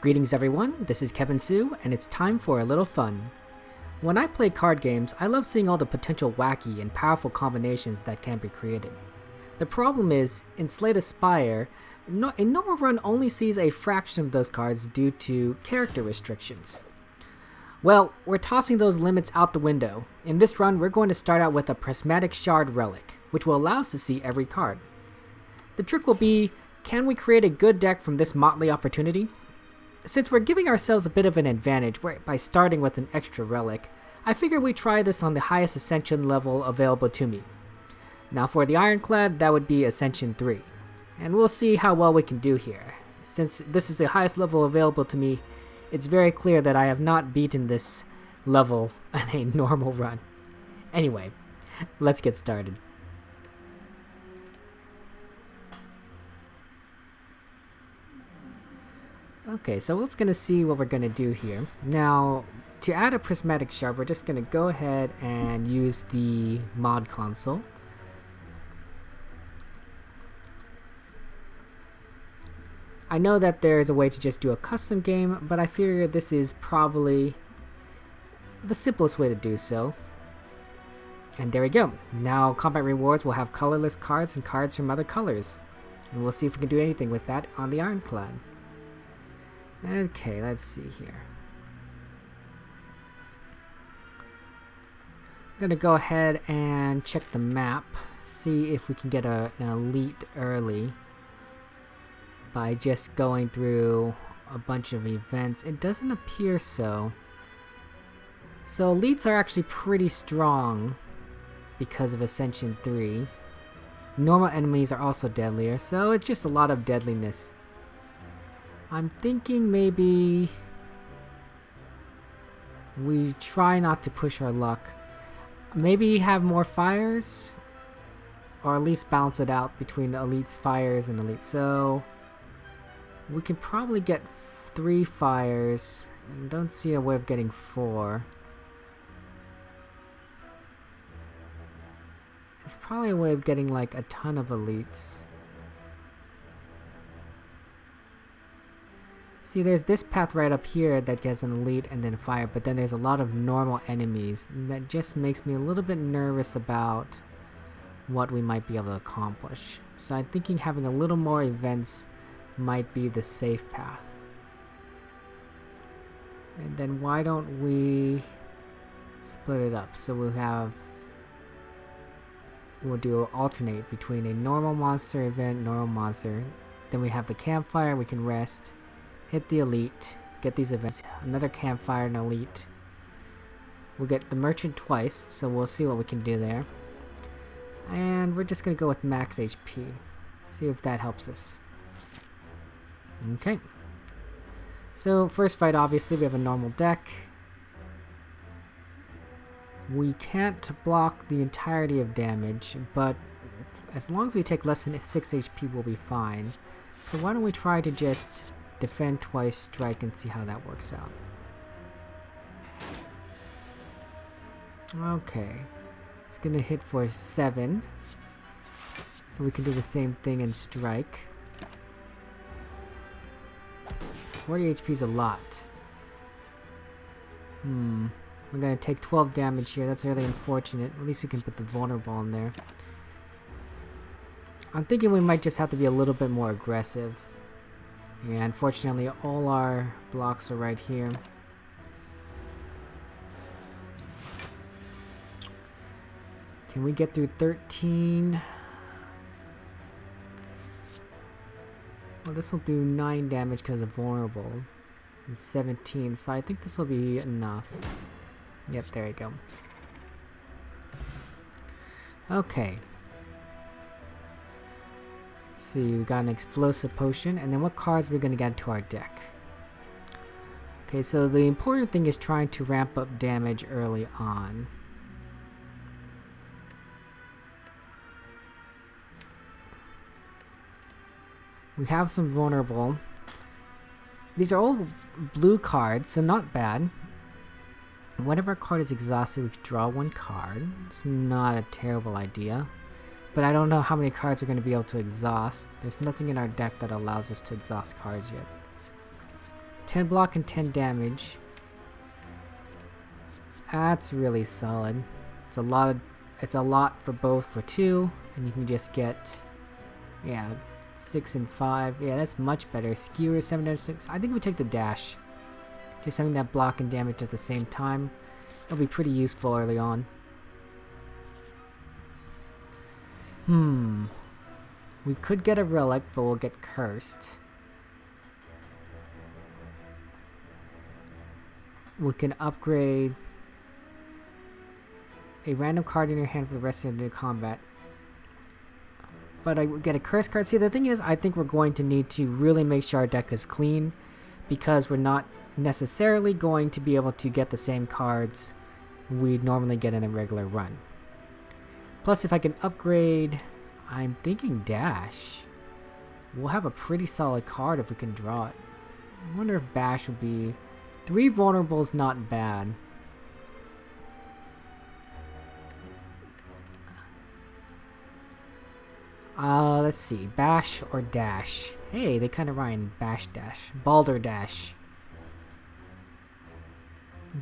Greetings everyone, this is Kevin Sue, and it's time for a little fun. When I play card games, I love seeing all the potential wacky and powerful combinations that can be created. The problem is, in Slay the Spire, a normal run only sees a fraction of those cards due to character restrictions. Well, we're tossing those limits out the window. In this run, we're going to start out with a Prismatic Shard Relic, which will allow us to see every card. The trick will be, can we create a good deck from this motley opportunity? Since we're giving ourselves a bit of an advantage by starting with an extra relic, I figured we'd try this on the highest Ascension level available to me. Now for the Ironclad, that would be Ascension 3. And we'll see how well we can do here. Since this is the highest level available to me, it's very clear that I have not beaten this level in a normal run. Anyway, let's get started. Okay, so we're just going to see what we're going to do here. Now, to add a Prismatic Shard, we're just going to go ahead and use the mod console. I know that there's a way to just do a custom game, but I figure this is probably the simplest way to do so. And there we go. Now, combat rewards will have colorless cards and cards from other colors. And we'll see if we can do anything with that on the Ironclad. Okay, let's see here. I'm gonna go ahead and check the map, see if we can get an elite early by just going through a bunch of events. It doesn't appear so. So elites are actually pretty strong because of Ascension 3. Normal enemies are also deadlier, so it's just a lot of deadliness. I'm thinking maybe we try not to push our luck. Maybe have more fires, or at least balance it out between the elites' fires and elites. So we can probably get 3 fires, and don't see a way of getting 4. It's probably a way of getting like a ton of elites. See, there's this path right up here that gets an elite and then fire, but then there's a lot of normal enemies, and that just makes me a little bit nervous about what we might be able to accomplish. So I'm thinking having a little more events might be the safe path. And then why don't we split it up? So we'll do alternate between a normal monster event, normal monster. Then we have the campfire, we can rest. Hit the elite, get these events, another campfire and elite. We'll get the merchant twice, so we'll see what we can do there. And we're just gonna go with max HP. See if that helps us. Okay. So first fight, obviously we have a normal deck. We can't block the entirety of damage, but as long as we take less than 6 HP we'll be fine. So why don't we try to just defend twice, strike, and see how that works out. Okay, it's gonna hit for 7, so we can do the same thing and strike. 40 HP is a lot. We're gonna take 12 damage here. That's really unfortunate. At least we can put the vulnerable in there. I'm thinking we might just have to be a little bit more aggressive. Yeah, unfortunately all our blocks are right here. Can we get through 13? Well, this will do 9 damage because of vulnerable. And 17, so I think this will be enough. Yep, there you go. Okay. Let's see, we got an explosive potion, and then what cards we're gonna get to our deck. Okay, so the important thing is trying to ramp up damage early on. We have some vulnerable. These are all blue cards, so not bad. Whenever a card is exhausted, we can draw 1 card. It's not a terrible idea. But I don't know how many cards we're going to be able to exhaust. There's nothing in our deck that allows us to exhaust cards yet. 10 block and 10 damage. That's really solid. It's a lot for both for 2, and you can just get, yeah, it's 6 and 5. Yeah, that's much better. Skewer 7 and 6. I think we take the dash. Just having that block and damage at the same time, it'll be pretty useful early on. We could get a relic, but we'll get cursed. We can upgrade a random card in your hand for the rest of the combat. But I get a curse card. See, the thing is, I think we're going to need to really make sure our deck is clean, because we're not necessarily going to be able to get the same cards we'd normally get in a regular run. Plus, if I can upgrade, I'm thinking dash. We'll have a pretty solid card if we can draw it. I wonder if bash would be... 3 vulnerables, not bad. Let's see. Bash or dash? Hey, they kind of rhyme. Bash dash. Balder dash.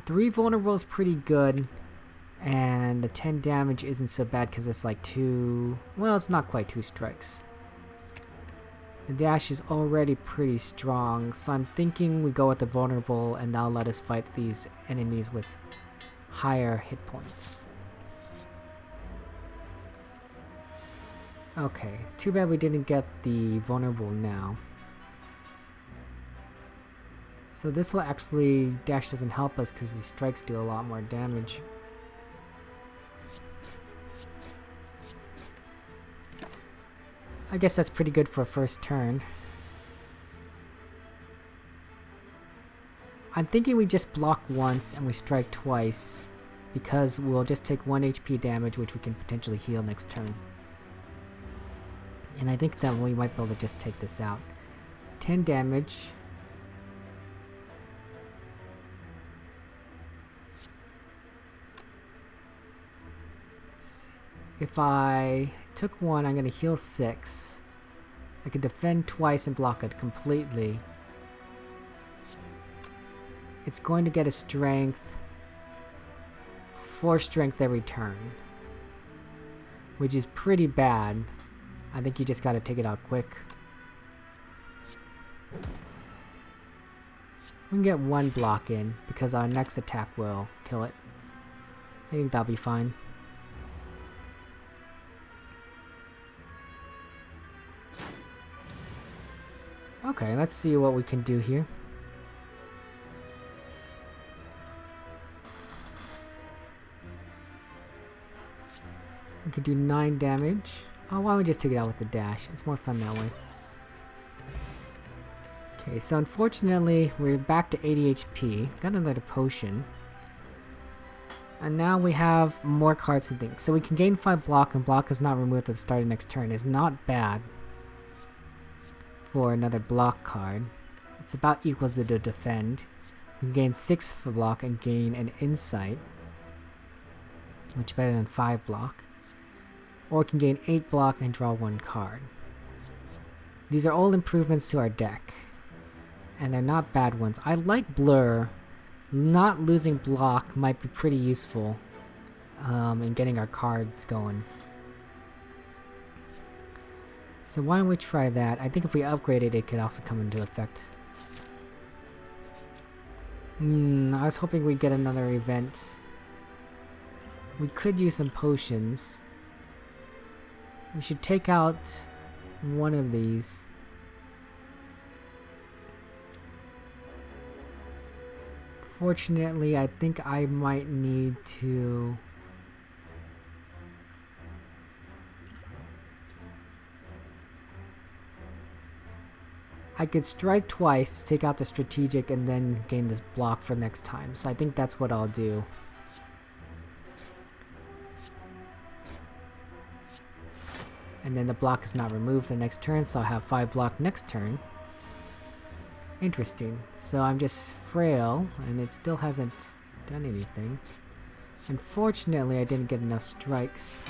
3 vulnerable is pretty good. And the 10 damage isn't so bad because it's like 2... Well, it's not quite 2 strikes. The dash is already pretty strong, so I'm thinking we go with the vulnerable and that'll let us fight these enemies with higher hit points. Okay, too bad we didn't get the vulnerable now. So this will actually... Dash doesn't help us because these strikes do a lot more damage. I guess that's pretty good for a first turn. I'm thinking we just block once and we strike twice, because we'll just take 1 HP damage, which we can potentially heal next turn. And I think that we might be able to just take this out. 10 damage. If I took 1, I'm going to heal 6. I could defend twice and block it completely. It's going to get a strength. 4 strength every turn, which is pretty bad. I think you just gotta take it out quick. We can get 1 block in because our next attack will kill it. I think that'll be fine. Okay, let's see what we can do here. We can do 9 damage. Oh, why don't we just take it out with the dash? It's more fun that way. Okay, so unfortunately, we're back to 80 HP. Got another potion. And now we have more cards and things. So we can gain 5 block, and block is not removed at the start of next turn. It's not bad for another block card. It's about equal to the defend. We can gain 6 for block and gain an insight, which is better than 5 block. Or we can gain 8 block and draw 1 card. These are all improvements to our deck, and they're not bad ones. I like Blur. Not losing block might be pretty useful in getting our cards going. So why don't we try that? I think if we upgrade it, it could also come into effect. I was hoping we'd get another event. We could use some potions. We should take out one of these. Fortunately, I think I might need to... I could strike twice, take out the strategic, and then gain this block for next time. So I think that's what I'll do. And then the block is not removed the next turn, so I'll have 5 block next turn. Interesting. So I'm just frail, and it still hasn't done anything. Unfortunately, I didn't get enough strikes.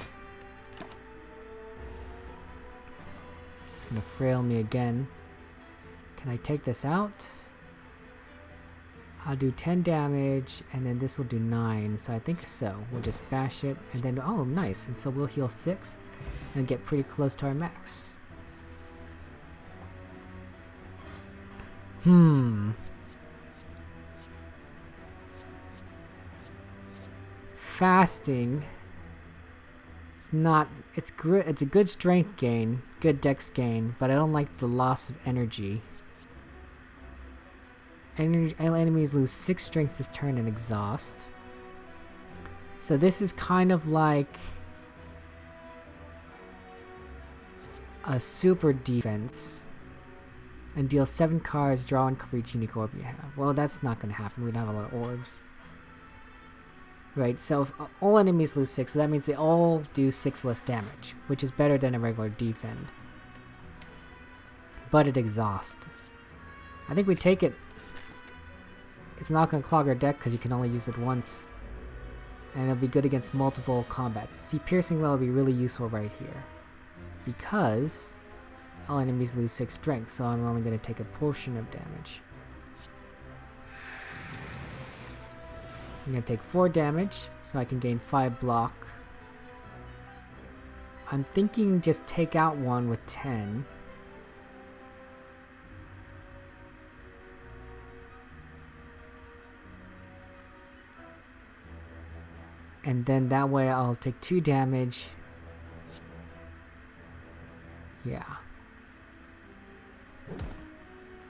It's gonna frail me again. Can I take this out? I'll do 10 damage, and then this will do 9, so I think so. We'll just bash it, and then, oh, nice. And so we'll heal 6, and get pretty close to our max. Fasting. It's a good strength gain, good dex gain, but I don't like the loss of energy. Enemies lose 6 strength this turn and exhaust. So this is kind of like a super defense. And deal 7 cards, draw 1 for each unique orb you have. Well, that's not going to happen. We don't have a lot of orbs. Right, so if all enemies lose 6, so that means they all do 6 less damage, which is better than a regular defend. But it exhausts. I think we take it. It's not going to clog our deck because you can only use it once. And it'll be good against multiple combats. See, Piercing Well will be really useful right here. Because all enemies lose 6 strength, so I'm only going to take a portion of damage. I'm going to take 4 damage, so I can gain 5 block. I'm thinking just take out 1 with 10. And then that way I'll take 2 damage. Yeah.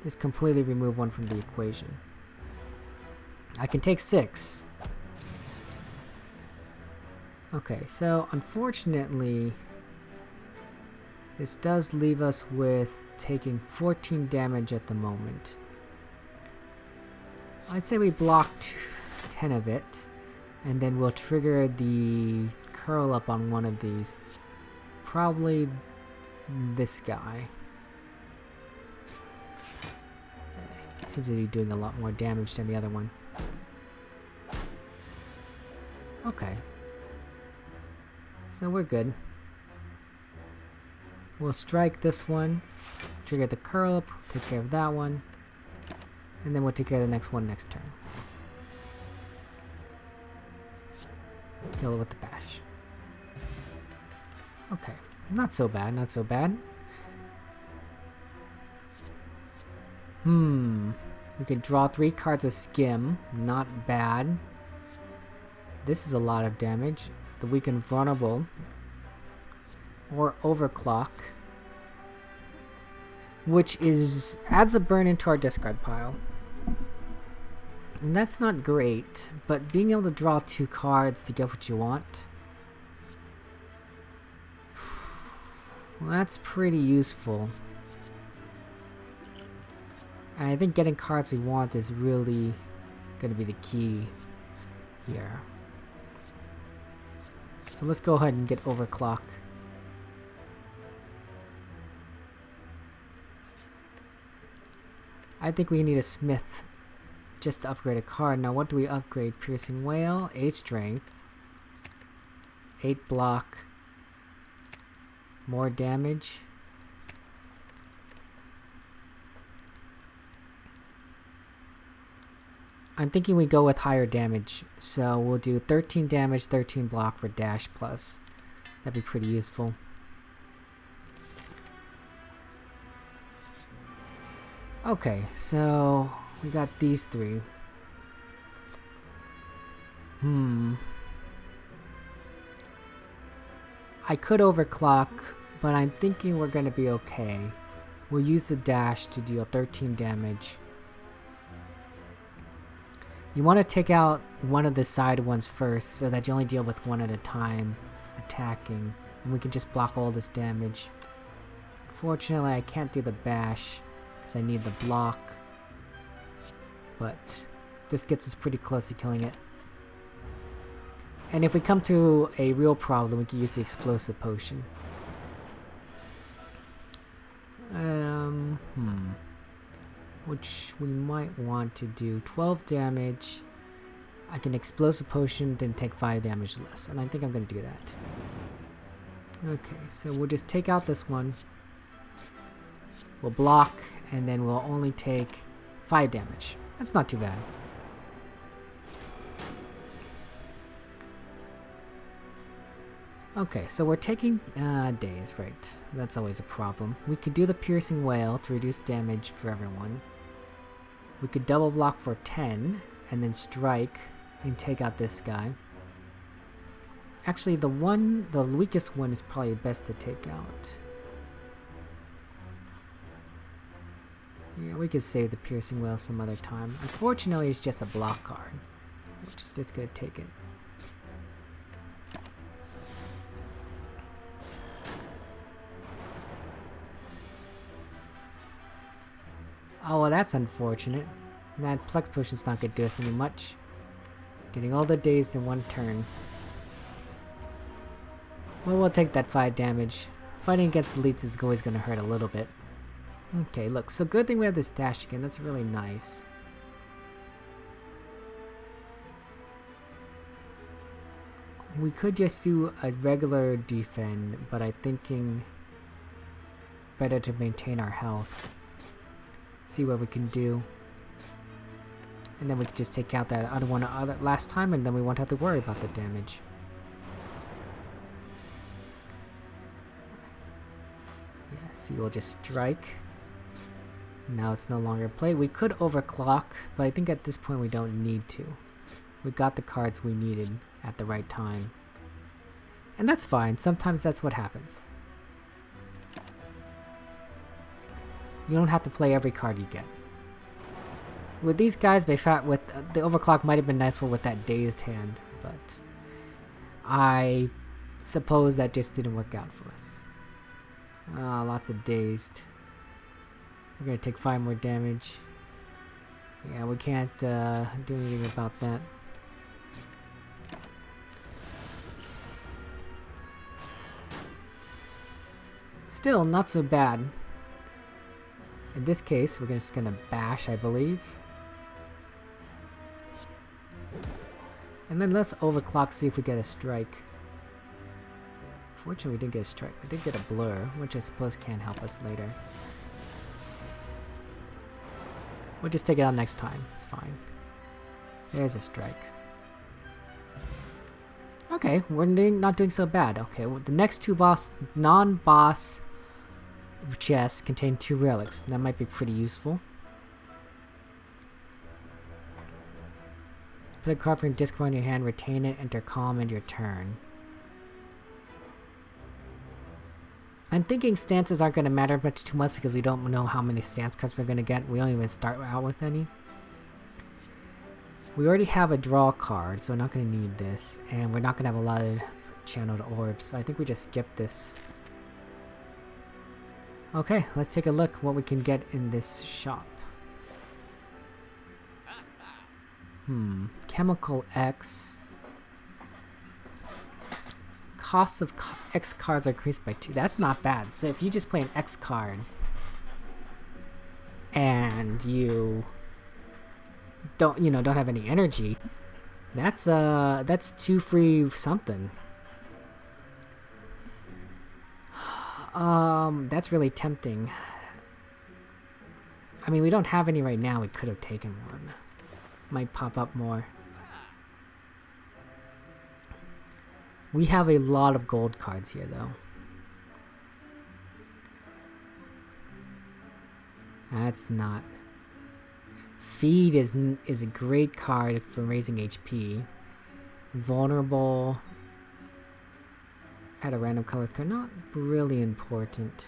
Just completely remove 1 from the equation. I can take 6. Okay, so unfortunately, this does leave us with taking 14 damage at the moment. I'd say we block 10 of it, and then we'll trigger the curl up on one of these. Probably this guy. Seems to be doing a lot more damage than the other one. Okay. So we're good. We'll strike this one, trigger the curl up, take care of that one, and then we'll take care of the next one next turn. Kill it with the bash. Okay. Not so bad, not so bad. We could draw 3 cards of Skim. Not bad. This is a lot of damage. The weaken vulnerable. Or overclock. Which adds a burn into our discard pile. And that's not great, but being able to draw 2 cards to get what you want, well, that's pretty useful. And I think getting cards we want is really going to be the key here. So let's go ahead and get overclock. I think we need a smith just to upgrade a card. Now what do we upgrade? Piercing Whale, 8 strength, 8 block, more damage. I'm thinking we go with higher damage, so we'll do 13 damage, 13 block for dash plus. That'd be pretty useful. Okay, so we got these 3. I could overclock, but I'm thinking we're gonna be okay. We'll use the dash to deal 13 damage. You want to take out one of the side ones first, so that you only deal with 1 at a time attacking, and we can just block all this damage. Unfortunately, I can't do the bash, because I need the block. But this gets us pretty close to killing it. And if we come to a real problem, we can use the explosive potion. Which we might want to do 12 damage. I can explosive potion, then take 5 damage less, and I think I'm going to do that. Okay, so we'll just take out this one. We'll block, and then we'll only take 5 damage. That's not too bad. Okay, so we're taking days, right? That's always a problem. We could do the piercing wail to reduce damage for everyone. We could double block for 10 and then strike and take out this guy. Actually, the weakest one is probably best to take out. Yeah, we could save the piercing wail some other time. Unfortunately, it's just a block card. Which is just gonna take it. Oh, well, that's unfortunate. That Plex Potion's not gonna do us any much. Getting all the days in one turn. Well, we'll take that 5 damage. Fighting against elites is always gonna hurt a little bit. Okay, look, so good thing we have this dash again. That's really nice. We could just do a regular defend, but I'm thinking better to maintain our health. See what we can do. And then we can just take out that other one last time, and then we won't have to worry about the damage. Yeah, see, we'll just strike. Now it's no longer play. We could overclock, but I think at this point we don't need to. We got the cards we needed at the right time. And that's fine. Sometimes that's what happens. You don't have to play every card you get. With these guys, the overclock might have been nice with that dazed hand, but I suppose that just didn't work out for us. Lots of dazed. We're gonna take 5 more damage. Yeah, we can't do anything about that. Still, not so bad. In this case, we're just gonna bash, I believe. And then let's overclock, see if we get a strike. Fortunately, we didn't get a strike. We did get a blur, which I suppose can help us later. We'll just take it out next time. It's fine. There's a strike. Okay, we're not doing so bad. Okay, well, the next 2 non-boss chests contain 2 relics. That might be pretty useful. Put a card from your discard in your hand, retain it, enter calm, end your turn. I'm thinking stances aren't going to matter much too much because we don't know how many stance cards we're going to get. We don't even start out with any. We already have a draw card, so we're not going to need this. And we're not going to have a lot of channeled orbs, so I think we just skip this. Okay, let's take a look what we can get in this shop. Chemical X. Costs of X cards are increased by 2. That's not bad. So if you just play an X card and you don't have any energy, that's 2 free something. That's really tempting. I mean, we don't have any right now. We could have taken one. Might pop up more. We have a lot of gold cards here, though. That's not. Feed is a great card for raising HP. Vulnerable. Add a random color card. Not really important.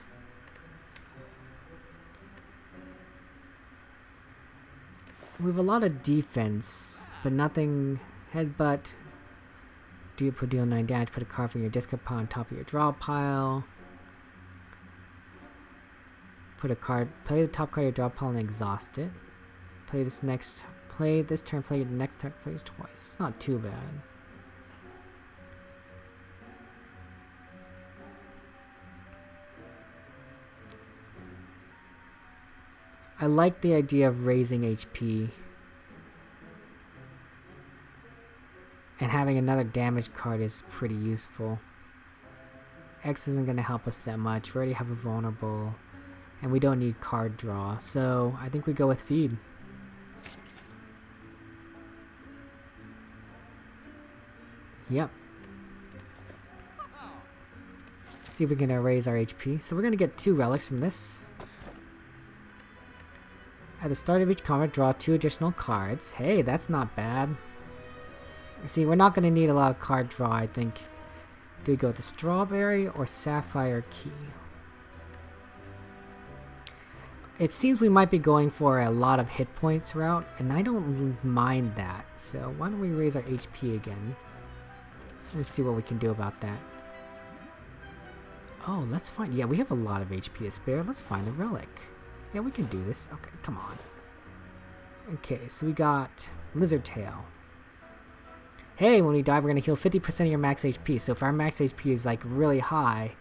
We have a lot of defense, but nothing. Headbutt. Deal 9 damage. Put a card from your discard pile on top of your draw pile. Put a card. Play the top card of your draw pile and exhaust it. Play this turn. Play the next turn. Play this twice. It's not too bad. I like the idea of raising HP. And having another damage card is pretty useful. X isn't going to help us that much. We already have a vulnerable. And we don't need card draw. So I think we go with feed. Yep. See if we can raise our HP. So we're gonna get 2 relics from this. At the start of each combat, draw 2 additional cards. Hey, that's not bad. See, we're not gonna need a lot of card draw, I think. Do we go with the strawberry or sapphire key? It seems we might be going for a lot of hit points route, and I don't mind that. So why don't we raise our HP again? Let's see what we can do about that. Oh, let's find... Yeah, we have a lot of HP to spare. Let's find a relic. Yeah, we can do this. Okay, come on. Okay, so we got Lizard Tail. Hey, when we die, we're going to heal 50% of your max HP. So if our max HP is like really high,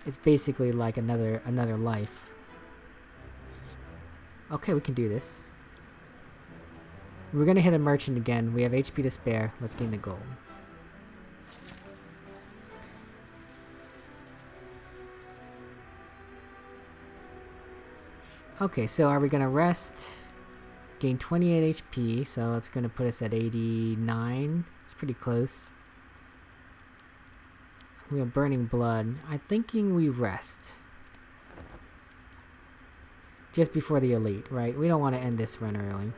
it's basically like another life. Okay, we can do this. We're going to hit a merchant again. We have HP to spare. Let's gain the gold. Okay, so are we gonna rest? Gain 28 HP, so it's gonna put us at 89. It's pretty close. We have burning blood. I'm thinking we rest. Just before the elite, right? We don't want to end this run early.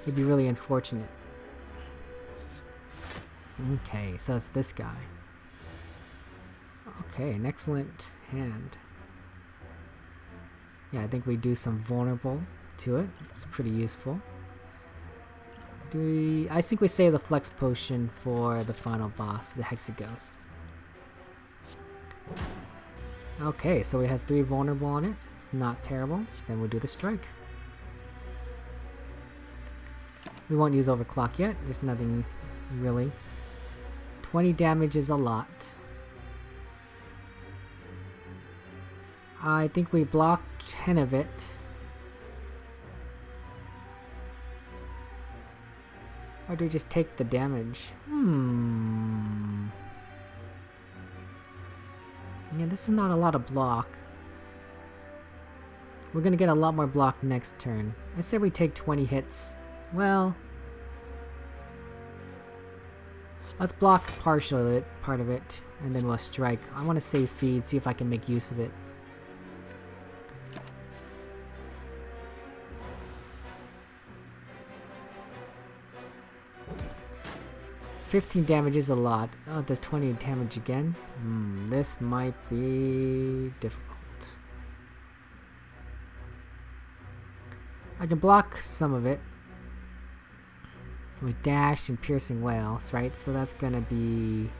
It'd be really unfortunate. Okay, so it's this guy. Okay, an excellent hand. Yeah, I think we do some vulnerable to it. It's pretty useful. I think we save the flex potion for the final boss, the Hexaghost. Okay, so it has 3 vulnerable on it. It's not terrible. Then we'll do the strike. We won't use overclock yet. There's nothing really. 20 damage is a lot. I think we blocked 10 of it. Or do we just take the damage? Yeah, this is not a lot of block. We're gonna get a lot more block next turn. I say we take 20 hits. Well, let's block part of it, and then we'll strike. I want to save feed, see if I can make use of it. $15 damage is a lot. Oh, it does 20 damage again? This might be difficult. I can block some of it with dash and piercing wails, right? So that's gonna be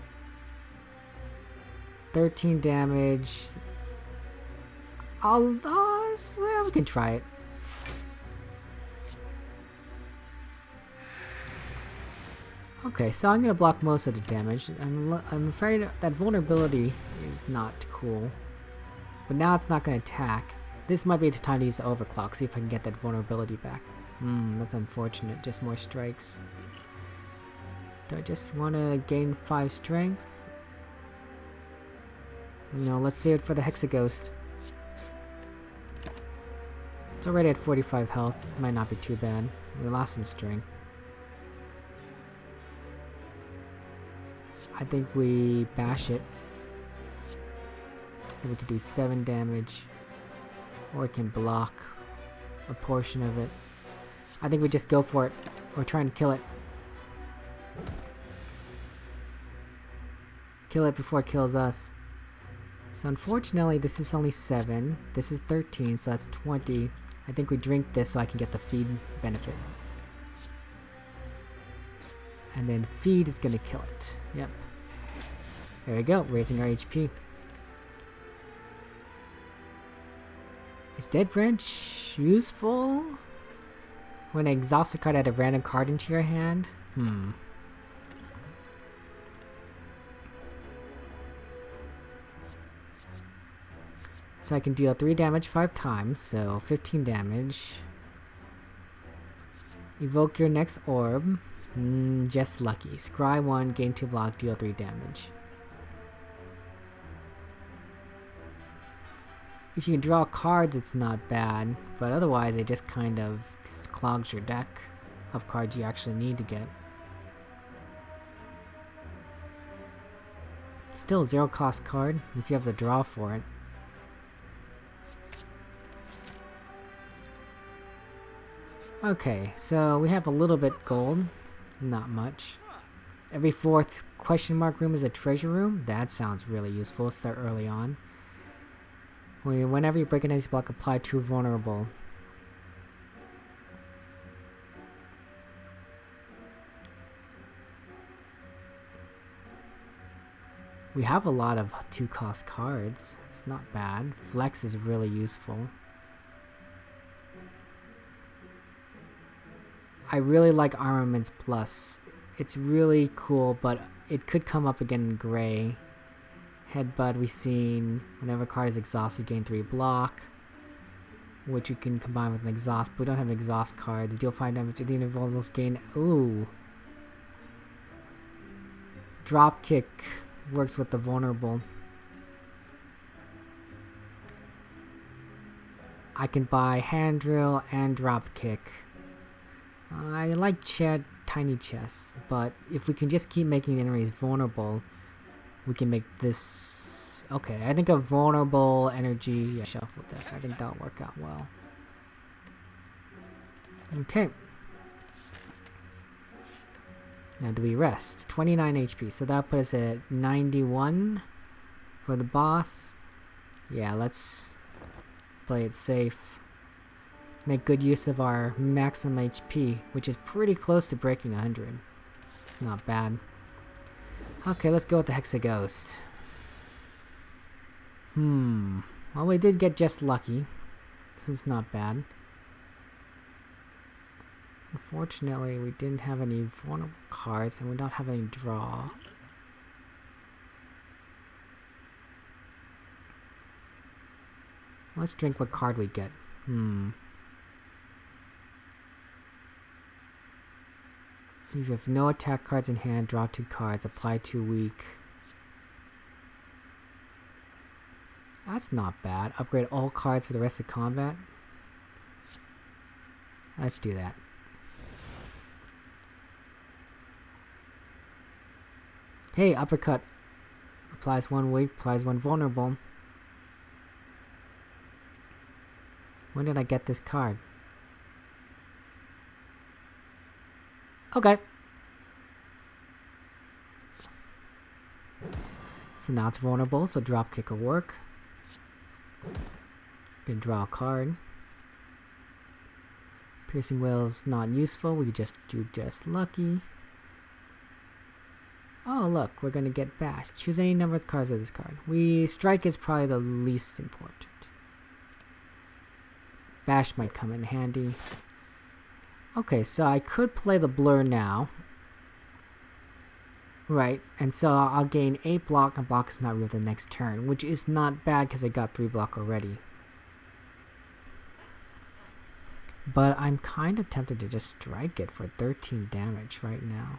13 damage. Well, we can try it. Okay, so I'm gonna block most of the damage. I'm afraid that vulnerability is not cool. But now it's not gonna attack. This might be the time to use the overclock, see if I can get that vulnerability back. That's unfortunate, just more strikes. Do I just wanna gain 5 strength? No, let's save it for the Hexaghost. It's already at 45 health, might not be too bad. We lost some strength. I think we bash it. And we could do 7 damage. Or it can block a portion of it. I think we just go for it. Or try and kill it. Kill it before it kills us. So unfortunately this is only 7. This is 13, so that's 20. I think we drink this so I can get the feed benefit. And then feed is gonna kill it. Yep. There we go, raising our HP. Is Dead Branch useful? When I exhaust a card, add a random card into your hand? So I can deal 3 damage 5 times, so 15 damage. Evoke your next orb. Just lucky. Scry 1, gain 2 block, deal 3 damage. If you can draw cards, it's not bad, but otherwise it just kind of clogs your deck of cards you actually need to get. It's Still 0 cost card if you have the draw for it. Okay, so we have a little bit gold. Not much. Every 4th question mark room is a treasure room. That sounds really useful. Start early on. Whenever you break an ice block, apply 2 vulnerable. We have a lot of 2 cost cards. It's not bad. Flex is really useful. I really like Armaments Plus. It's really cool, but it could come up again in gray. Headbutt we've seen. Whenever a card is exhausted, gain 3 block. Which you can combine with an exhaust, but we don't have exhaust cards. Deal 5 damage to the invulnerables, gain... Ooh. Drop kick works with the vulnerable. I can buy hand drill and drop kick. I like tiny chests, but if we can just keep making the enemies vulnerable, we can make this... Okay, I think a vulnerable energy shuffle deck. I think that'll work out well. Okay. Now do we rest? 29 HP, so that'll put us at 91 for the boss. Yeah, let's play it safe. Make good use of our maximum HP, which is pretty close to breaking 100. It's not bad. Okay, let's go with the Hexaghost. Well, we did get just lucky. This is not bad. Unfortunately, we didn't have any vulnerable cards, and we don't have any draw. Let's drink what card we get. If you have no attack cards in hand, draw 2 cards, apply 2 weak. That's not bad. Upgrade all cards for the rest of combat. Let's do that. Hey, uppercut. Applies 1 weak, applies 1 vulnerable. When did I get this card? Okay. So now it's vulnerable, so drop kick will work. Can draw a card. Piercing Will's not useful, we just do just lucky. Oh look, we're gonna get bash. Choose any number of cards of this card. Strike is probably the least important. Bash might come in handy. Okay, so I could play the blur now. Right, and so I'll gain 8 block, and block is not real the next turn, which is not bad because I got 3 block already. But I'm kind of tempted to just strike it for 13 damage right now.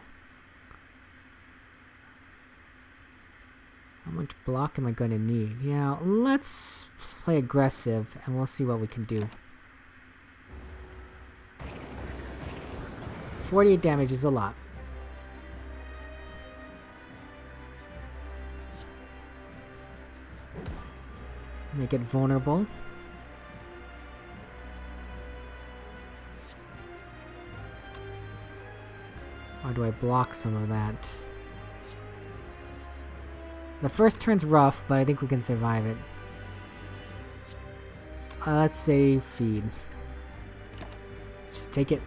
How much block am I going to need? Yeah, let's play aggressive, and we'll see what we can do. 48 damage is a lot. Make it vulnerable. Or do I block some of that? The first turn's rough, but I think we can survive it. Let's say feed. Just take it.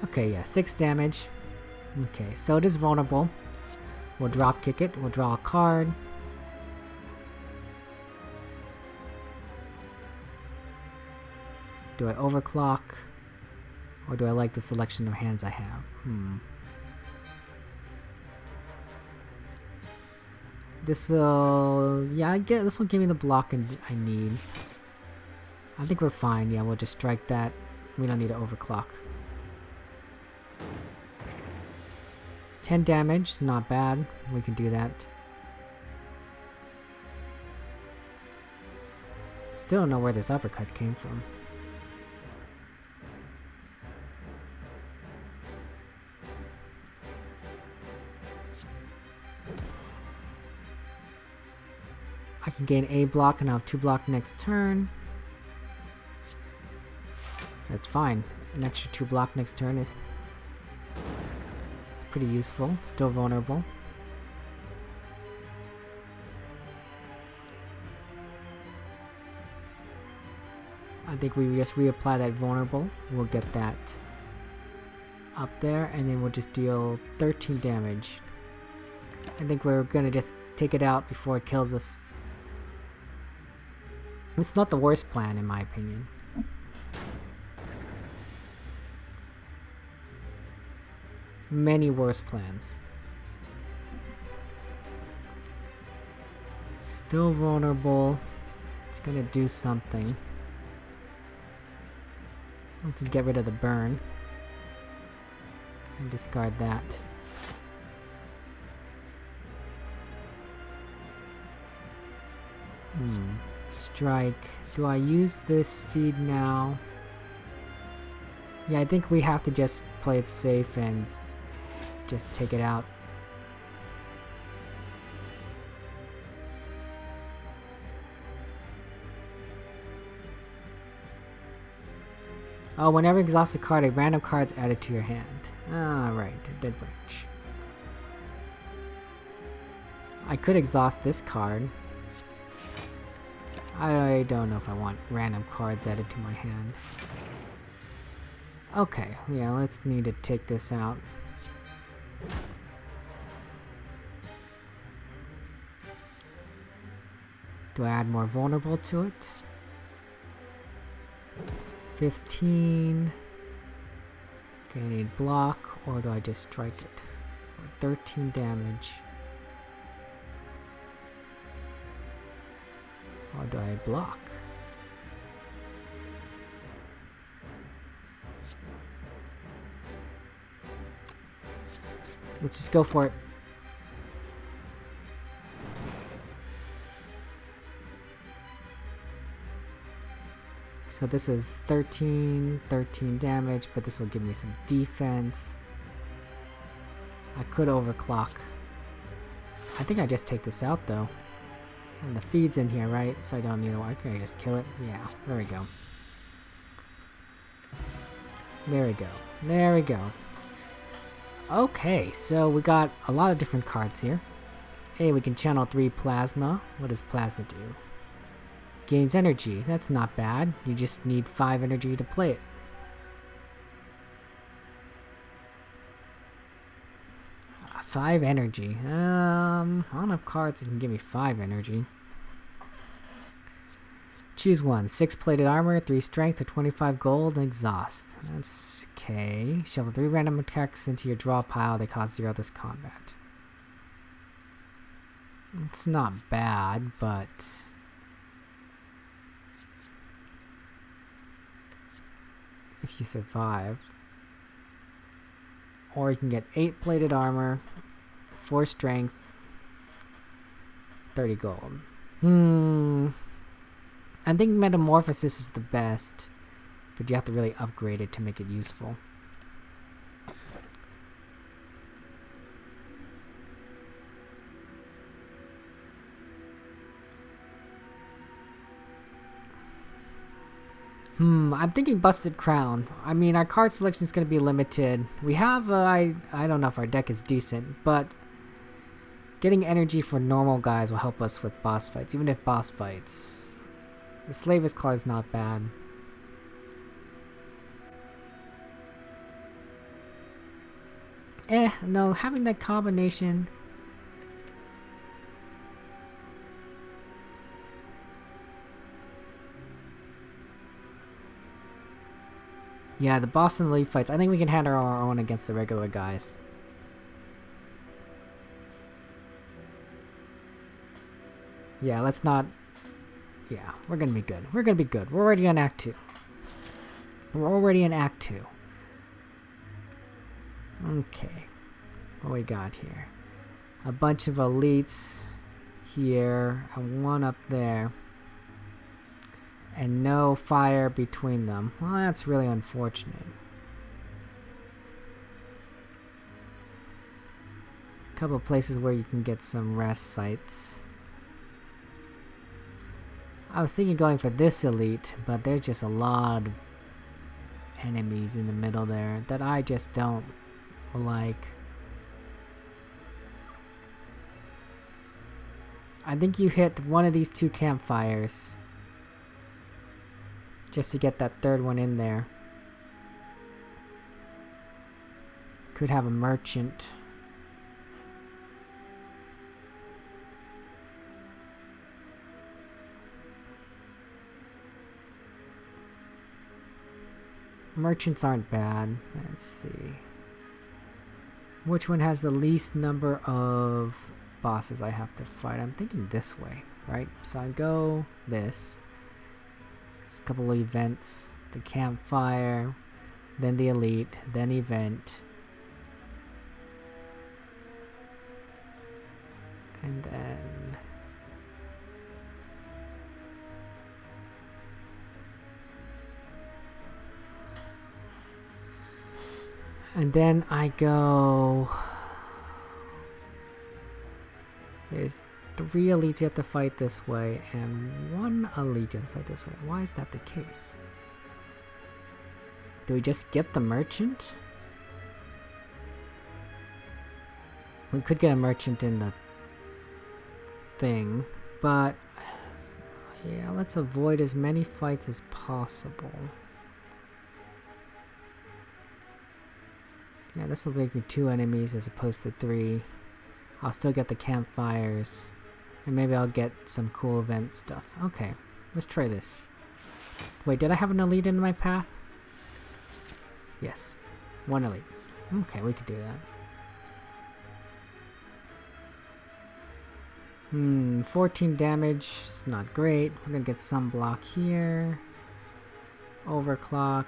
Okay, yeah, 6 damage. Okay, so it is vulnerable. We'll drop kick it. We'll draw a card. Do I overclock? Or do I like the selection of hands I have? This'll... yeah, this will give me the block I need. I think we're fine. Yeah, we'll just strike that. We don't need to overclock. 10 damage, not bad. We can do that. Still don't know where this uppercut came from. can gain a block and I'll have 2 block next turn. That's fine. An extra 2 block next turn is it's pretty useful. Still vulnerable. I think we just reapply that vulnerable. We'll get that up there, and then we'll just deal 13 damage. I think we're gonna just take it out before it kills us. It's not the worst plan, in my opinion. Many worse plans. Still vulnerable. It's gonna do something. We can get rid of the burn. And discard that. Strike. Do I use this feed now? Yeah, I think we have to just play it safe and just take it out. Oh, whenever you exhaust a card, a random card is added to your hand. Ah, right, a dead branch. I could exhaust this card. I don't know if I want random cards added to my hand. Okay, yeah, let's need to take this out. Do I add more vulnerable to it? 15. Okay, I need block, or do I just strike it? 13 damage. Or do I block? Let's just go for it. So this is 13 damage, but this will give me some defense. I could overclock. I think I just take this out though. And the feed's in here, right? So I don't need to work. Can I just kill it? Yeah, there we go. There we go. There we go. Okay, so we got a lot of different cards here. Hey, we can channel 3 plasma. What does plasma do? Gains energy. That's not bad. You just need 5 energy to play it. Five energy. I don't have cards that can give me 5 energy. Choose one. 6 plated armor, 3 strength, or 25 gold, and exhaust. That's okay. Shuffle 3 random attacks into your draw pile. They cost 0 this combat. It's not bad, but if you survive. Or you can get 8 plated armor, 4 strength, 30 gold. I think Metamorphosis is the best, but you have to really upgrade it to make it useful. I'm thinking Busted Crown. I mean, our card selection is going to be limited. We have, I don't know if our deck is decent, but getting energy for normal guys will help us with boss fights, even if boss fights. The Slaver's Claw is not bad. No, having that combination. Yeah, the boss and the league fights. I think we can handle our own against the regular guys. Yeah, let's not... Yeah, we're gonna be good. We're gonna be good. We're already on Act 2. We're already in Act 2. Okay. What we got here? A bunch of elites here. And one up there. And no fire between them. Well, that's really unfortunate. A couple places where you can get some rest sites. I was thinking going for this elite, but there's just a lot of enemies in the middle there that I just don't like. I think you hit one of these two campfires just to get that third one in there. Could have a merchant. Merchants aren't bad. Let's see. Which one has the least number of bosses I have to fight? I'm thinking this way, right? So I go this. There's a couple of events. The campfire, then the elite, then event. And then... and then I go... there's 3 elites you have to fight this way, and 1 elite you have to fight this way. Why is that the case? Do we just get the merchant? We could get a merchant in the thing, but yeah, let's avoid as many fights as possible. Yeah, this will make me 2 enemies as opposed to 3. I'll still get the campfires, and maybe I'll get some cool event stuff. Okay, let's try this. Wait, did I have an elite in my path? Yes, 1 elite. Okay, we could do that. 14 damage, it's not great. We're gonna get some block here. Overclock.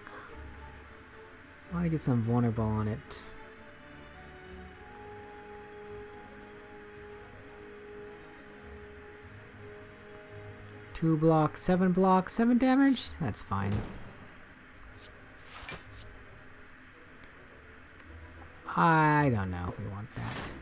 I want to get some vulnerable on it. Two blocks, 7 blocks, 7 damage? That's fine. I don't know if we want that.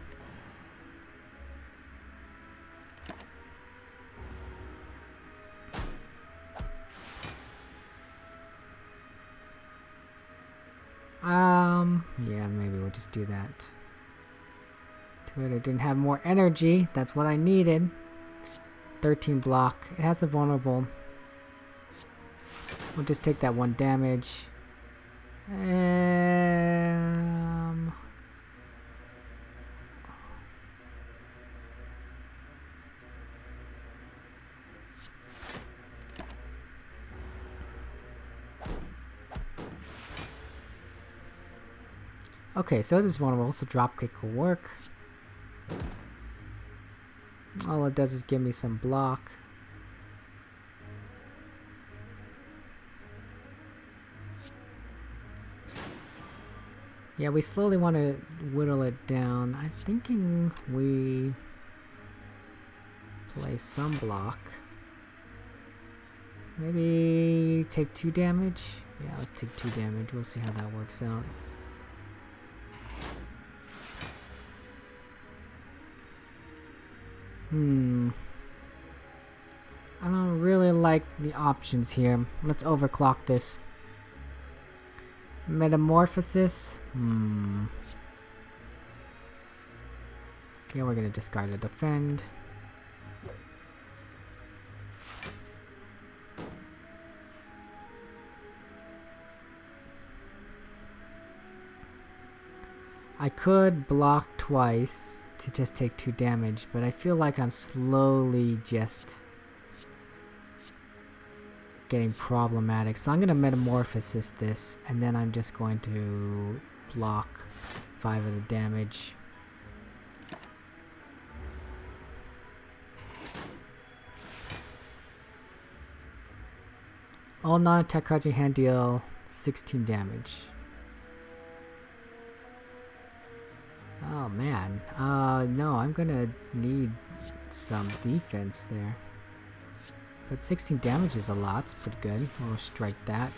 Yeah, maybe we'll just do that. Twitter didn't have more energy. That's what I needed. 13 block. It has a vulnerable. We'll just take that 1 damage. Okay, so this is vulnerable, so dropkick will work. All it does is give me some block. Yeah, we slowly want to whittle it down. I'm thinking we play some block. Maybe take 2 damage? Yeah, let's take 2 damage. We'll see how that works out. I don't really like the options here. Let's overclock this. Metamorphosis. Yeah, we're gonna discard a defend. I could block twice to just take 2 damage, but I feel like I'm slowly just getting problematic. So I'm going to metamorphosis this, and then I'm just going to block 5 of the damage. All non-attack cards in your hand deal 16 damage. Oh man, no, I'm gonna need some defense there. But 16 damage is a lot, it's pretty good. We'll strike that.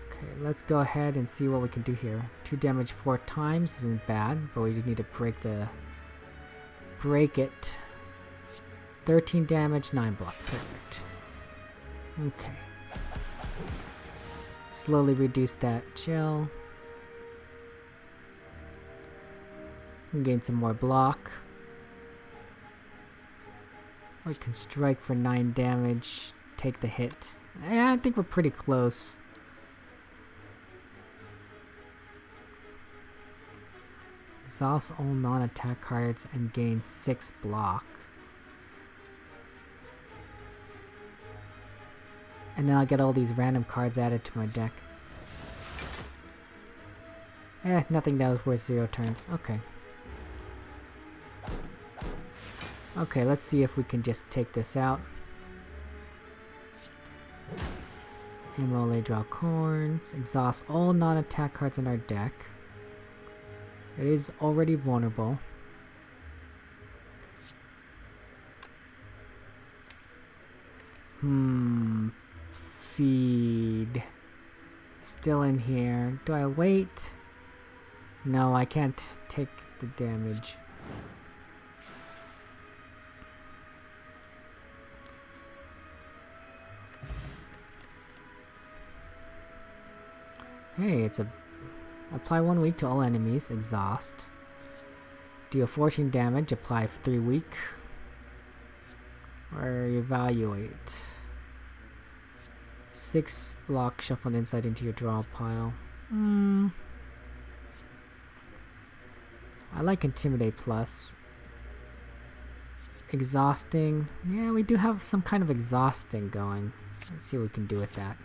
Okay, let's go ahead and see what we can do here. 2 damage 4 times isn't bad, but we need to break the break it. 13 damage, 9 block. Perfect. Okay. Slowly reduce that chill. Gain some more block. We can strike for 9 damage. Take the hit. Yeah, I think we're pretty close. Exhaust all non-attack cards and gain 6 block. And then I'll get all these random cards added to my deck. Nothing that was worth 0 turns. Okay. Okay, let's see if we can just take this out. Immolate, draw corns. Exhaust all non-attack cards in our deck. It is already vulnerable. Feed. Still in here. Do I wait? No, I can't take the damage. Hey, it's a... Apply 1 week to all enemies. Exhaust. Deal 14 damage. Apply 3 week. Or evaluate. 6 block. Shuffle an insight into your draw pile. I like Intimidate Plus. Exhausting. Yeah, we do have some kind of exhausting going. Let's see what we can do with that.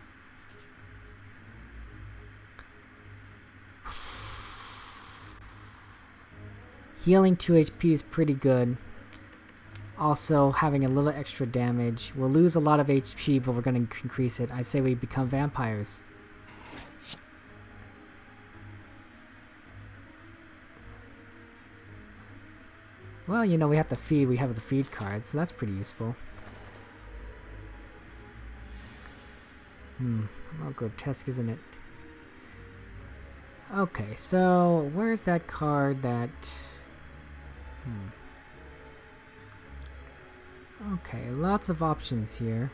Healing 2 HP is pretty good. Also, having a little extra damage. We'll lose a lot of HP, but we're going to increase it. I say we become vampires. Well, you know, we have to feed. We have the feed card, so that's pretty useful. A little grotesque, isn't it? Okay, so where's that card that... Okay, lots of options here.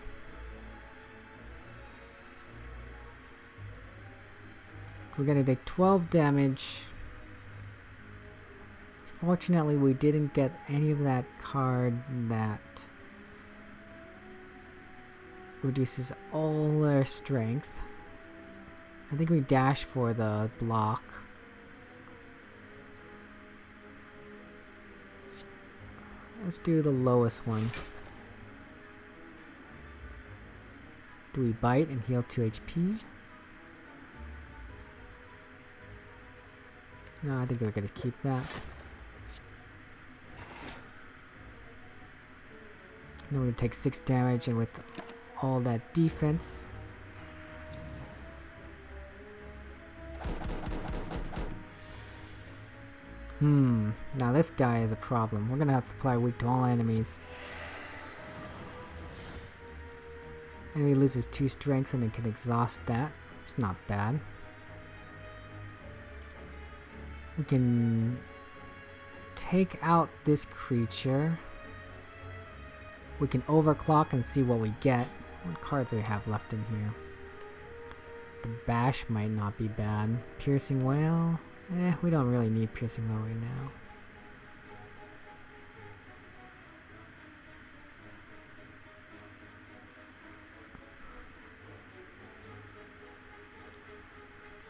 We're gonna take 12 damage. Fortunately, we didn't get any of that card that reduces all their strength. I think we dash for the block. Let's do the lowest one. Do we bite and heal 2 HP? No, I think we're gonna keep that. Then we're gonna take 6 damage, and with all that defense. Now this guy is a problem. We're gonna have to apply weak to all enemies. Enemy loses 2 strength and it can exhaust that. It's not bad. We can take out this creature. We can overclock and see what we get. What cards do we have left in here? The bash might not be bad. Piercing Whale? We don't really need Piercing Whale right now.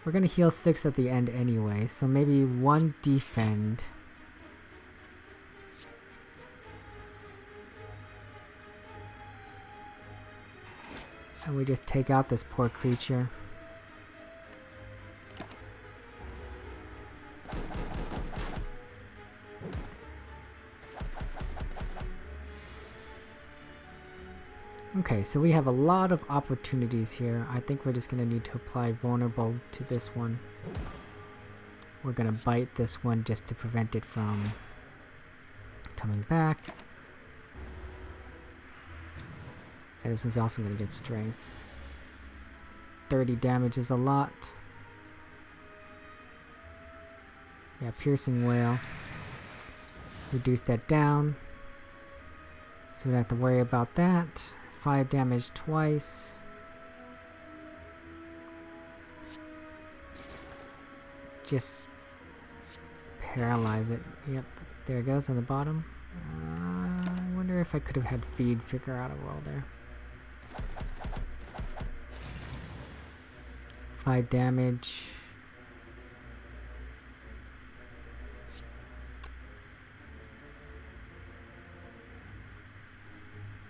We're gonna heal 6 at the end anyway, so maybe 1 defend. And we just take out this poor creature. Okay, so we have a lot of opportunities here. I think we're just going to need to apply vulnerable to this one. We're going to bite this one just to prevent it from coming back. And this one's also going to get strength. 30 damage is a lot. Yeah, Piercing Whale. reduce that down. So we don't have to worry about that. 5 damage twice. Just paralyze it. Yep, there it goes on the bottom. I wonder if I could have had feed figure out a roll there. 5 damage.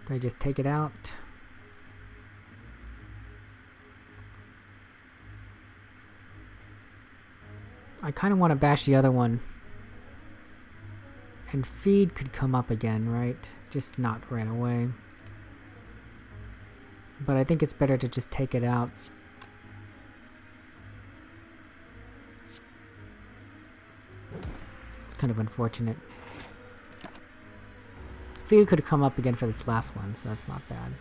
Do I just take it out? I kind of want to bash the other one. And feed could come up again, right? Just not right away. But I think it's better to just take it out. It's kind of unfortunate. Feed could come up again for this last one, so that's not bad.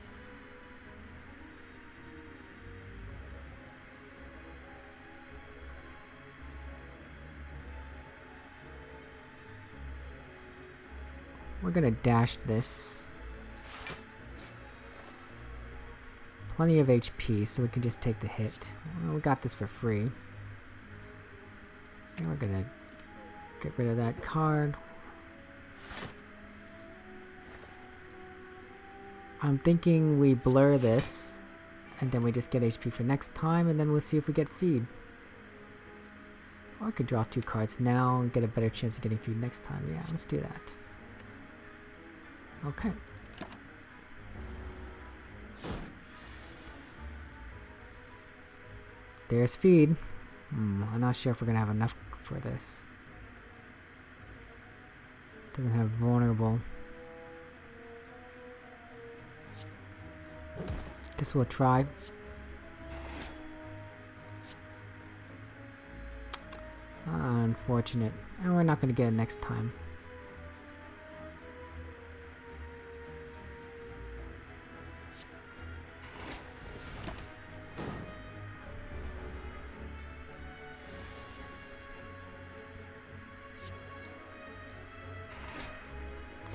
We're gonna dash this. Plenty of HP, so we can just take the hit. Well, we got this for free. And we're gonna get rid of that card. I'm thinking we blur this, and then we just get HP for next time, and then we'll see if we get feed. Or I could draw 2 cards now and get a better chance of getting feed next time. Yeah, let's do that. Okay. There's feed. I'm not sure if we're gonna have enough for this. Doesn't have vulnerable. Guess we'll try. Unfortunate. And we're not gonna get it next time.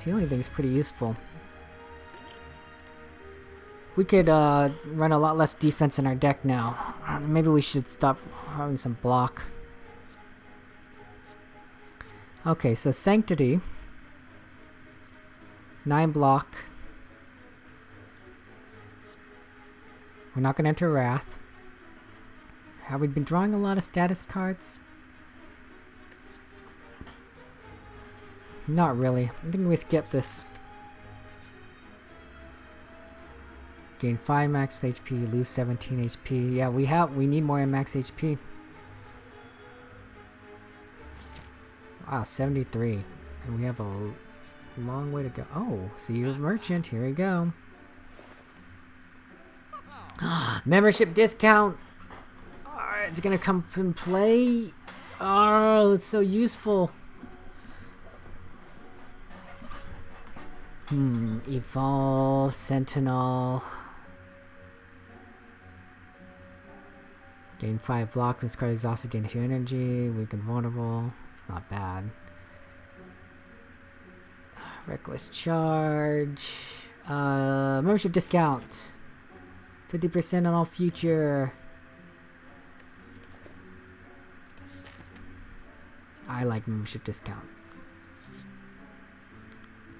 Healing thing's pretty useful. We could run a lot less defense in our deck now. Maybe we should stop having some block. Okay, so Sanctity. 9 block. We're not gonna enter Wrath. Have we been drawing a lot of status cards? Not really. I think we skip this. Gain 5 max HP, lose 17 HP. Yeah, we need more max HP. Wow, 73. And we have a long way to go. Oh, see you merchant. Here we go. Membership discount. It's gonna come in play. Oh, it's so useful. Evolve, Sentinel. Gain 5 block. This card exhausted, gain 2 energy. Weaken vulnerable. It's not bad. Reckless charge. Membership discount. 50% on all future. I like membership discount.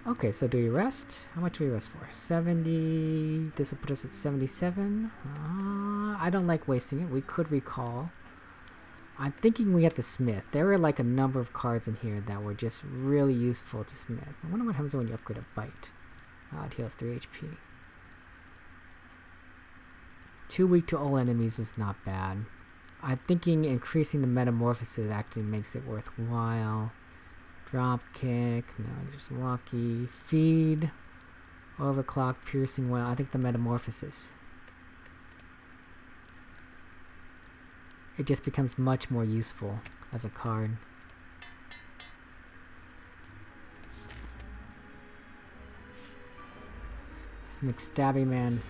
Okay, so do we rest? How much do we rest for? 70. This will put us at 77. I don't like wasting it. We could recall. I'm thinking we have to smith. There are like a number of cards in here that were just really useful to smith. I wonder what happens when you upgrade a bite. It heals 3 HP. 2 weak to all enemies is not bad. I'm thinking increasing the metamorphosis actually makes it worthwhile. Drop kick, no, just lucky. Feed, overclock, piercing well. I think the metamorphosis. It just becomes much more useful as a card. This McStabby man.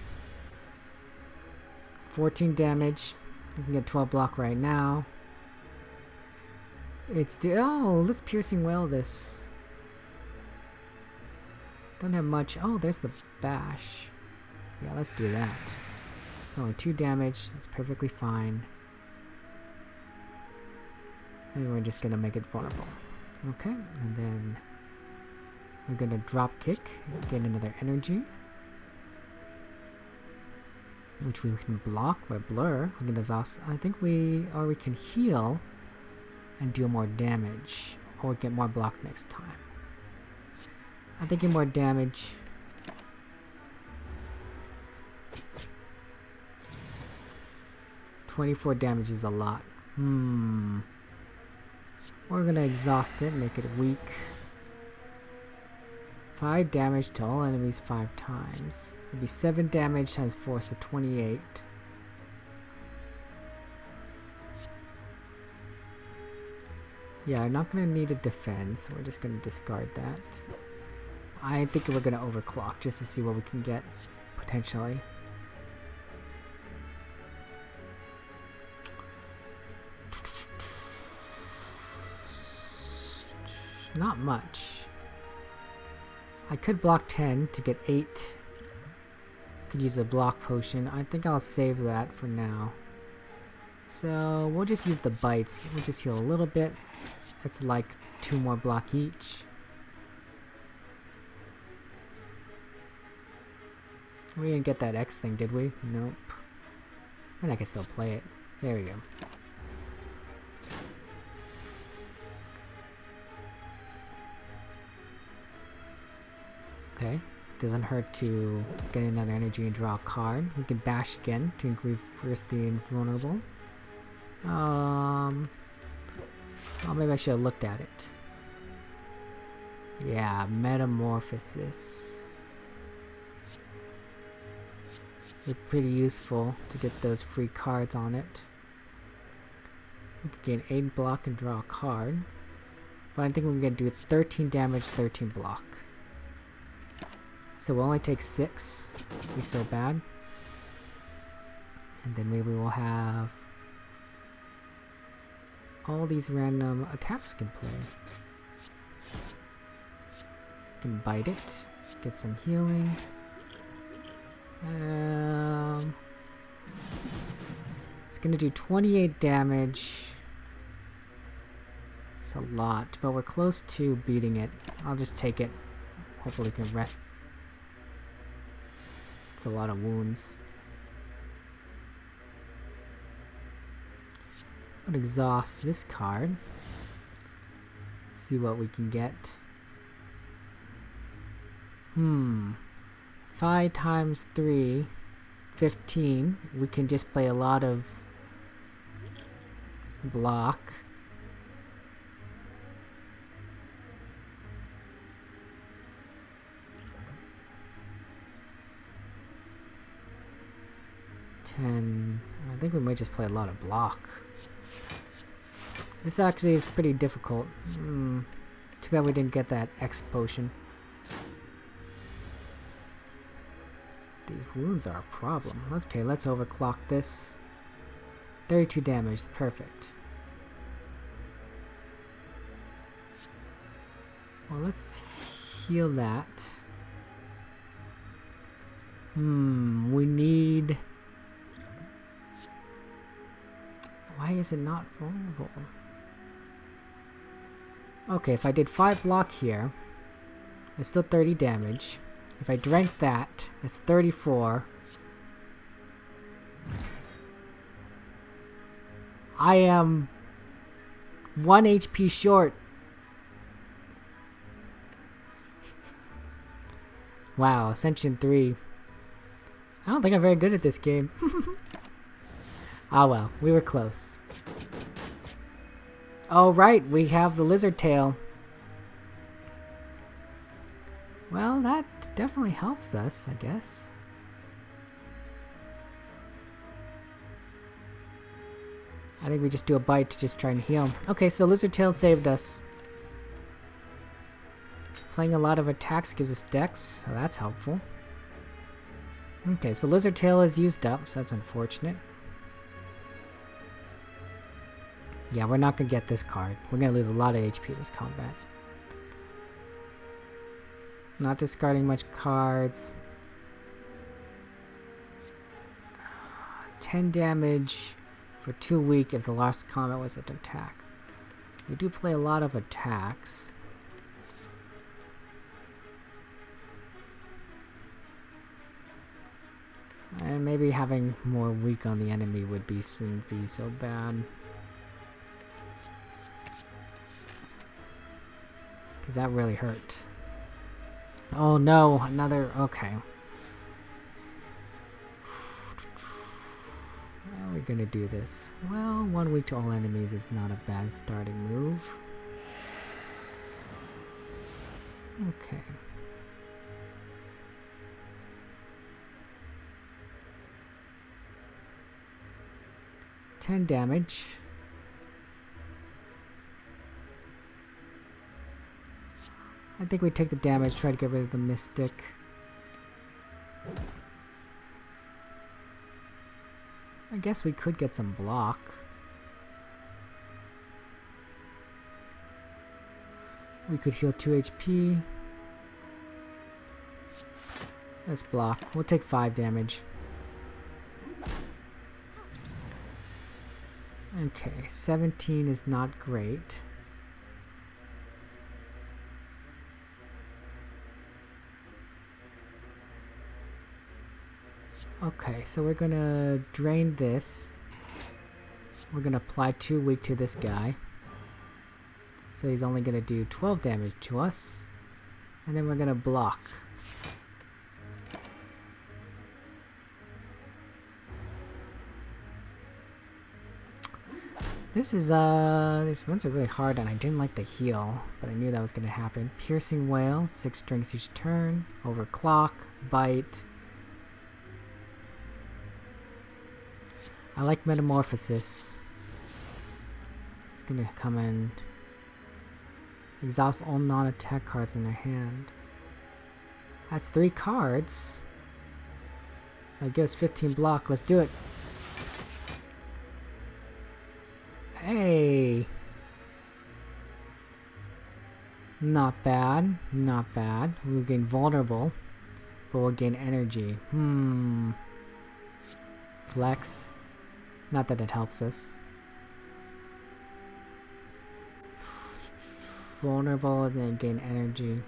14 damage. You can get 12 block right now. It's the let's piercing well this. Don't have much. Oh, there's the bash. Yeah, let's do that. It's only 2 damage. It's perfectly fine. And we're just gonna make it vulnerable. Okay, and then we're gonna drop kick, get another energy, which we can block with blur. We can exhaust. I think we can heal and deal more damage, or get more block next time. I'm thinking more damage. $24 damage is a lot. We're gonna exhaust it, make it weak. 5 damage to all enemies 5 times. It'd be 7 damage times 4, so 28. Yeah, I'm not gonna need a defense, so we're just gonna discard that. I think we're gonna overclock just to see what we can get, potentially. Not much. I could block 10 to get 8. Could use a block potion. I think I'll save that for now. So we'll just use the bites. We'll just heal a little bit. It's like 2 more block each. We didn't get that X thing, did we? Nope. And I can still play it. There we go. Okay, doesn't hurt to get another energy and draw a card. We can bash again to reverse the invulnerable. Oh, maybe I should have looked at it. Yeah, metamorphosis. It's pretty useful to get those free cards on it. We could gain 8 block and draw a card. But I think we're gonna do 13 damage, 13 block. So we'll only take 6. It'll be so bad. And then maybe we'll have all these random attacks we can play. We can bite it, get some healing. It's gonna do 28 damage. It's a lot, but we're close to beating it. I'll just take it. Hopefully we can rest. It's a lot of wounds. I'll exhaust this card. See what we can get. 5 times 3, 15. We can just play a lot of block. I think we might just play a lot of block. This actually is pretty difficult. Too bad we didn't get that X potion. These wounds are a problem. Okay, let's overclock this. 32 damage, perfect. Well, let's heal that. We need... Why is it not vulnerable? Okay, if I did 5 block here, it's still 30 damage. If I drank that, it's 34. I am 1 HP short. Wow, Ascension 3. I don't think I'm very good at this game. Ah well, we were close. Oh right, we have the lizard tail. Well, that definitely helps us, I guess. I think we just do a bite to just try and heal. Okay, so lizard tail saved us. Playing a lot of attacks gives us dex, so that's helpful. Okay, so lizard tail is used up, so that's unfortunate. Yeah, we're not gonna get this card. We're gonna lose a lot of HP this combat. Not discarding much cards. 10 damage for 2 weak if the last combat was an attack. We do play a lot of attacks. And maybe having more weak on the enemy shouldn't be so bad. Because that really hurt. Oh no, another... okay. How are we gonna do this? Well, 1 week to all enemies is not a bad starting move. Okay. Damage. I think we take the damage, try to get rid of the mystic. I guess we could get some block. We could heal 2 HP. Let's block. We'll take 5 damage. Okay, 17 is not great. Okay, so we're gonna drain this. We're gonna apply 2 weak to this guy. So he's only gonna do 12 damage to us. And then we're gonna block. These ones are really hard, and I didn't like the heal, but I knew that was gonna happen. Piercing Wail, 6 strengths each turn. Overclock, Bite. I like Metamorphosis. It's gonna come in. Exhaust all non-attack cards in their hand. That's 3 cards. That gives 15 block. Let's do it. Hey! Not bad. Not bad. We'll gain vulnerable, but we'll gain energy. Flex. Not that it helps us. Vulnerable and then gain energy.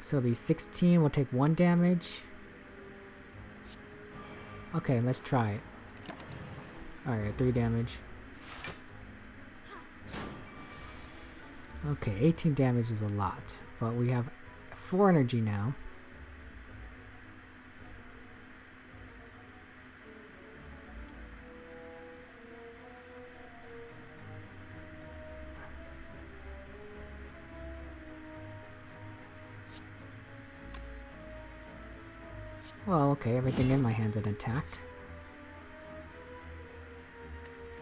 So it'll be 16. We'll take 1 damage. Okay, let's try it. Alright, 3 damage. Okay, 18 damage is a lot, but we have 4 energy now. Well, okay, everything in my hand's an attack.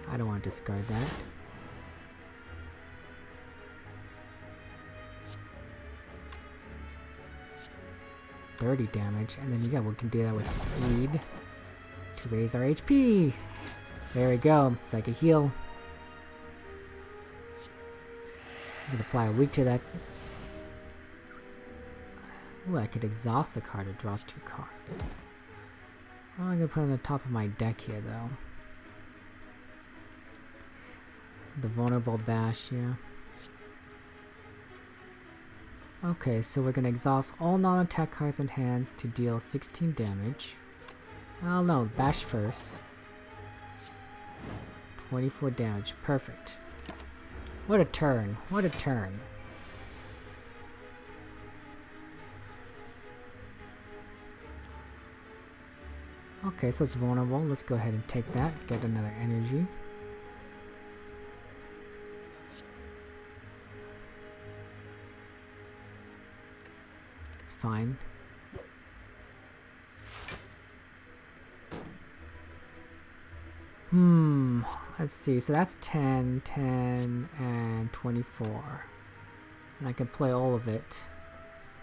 I don't want to discard that. $30 damage, and then yeah, we can do that with Fleed to raise our HP. There we go, Psychic Heal. I'm gonna apply a weak to that. Ooh, I could exhaust the card to draw 2 cards. Oh, I'm gonna put it on the top of my deck here, though. The Vulnerable Bash, yeah. Okay, so we're gonna exhaust all non-attack cards in hands to deal 16 damage. Oh no, Bash first. 24 damage, perfect. What a turn, what a turn. Okay, so it's vulnerable. Let's go ahead and take that, get another energy. It's fine. Let's see. So that's 10, 10, and 24. And I can play all of it.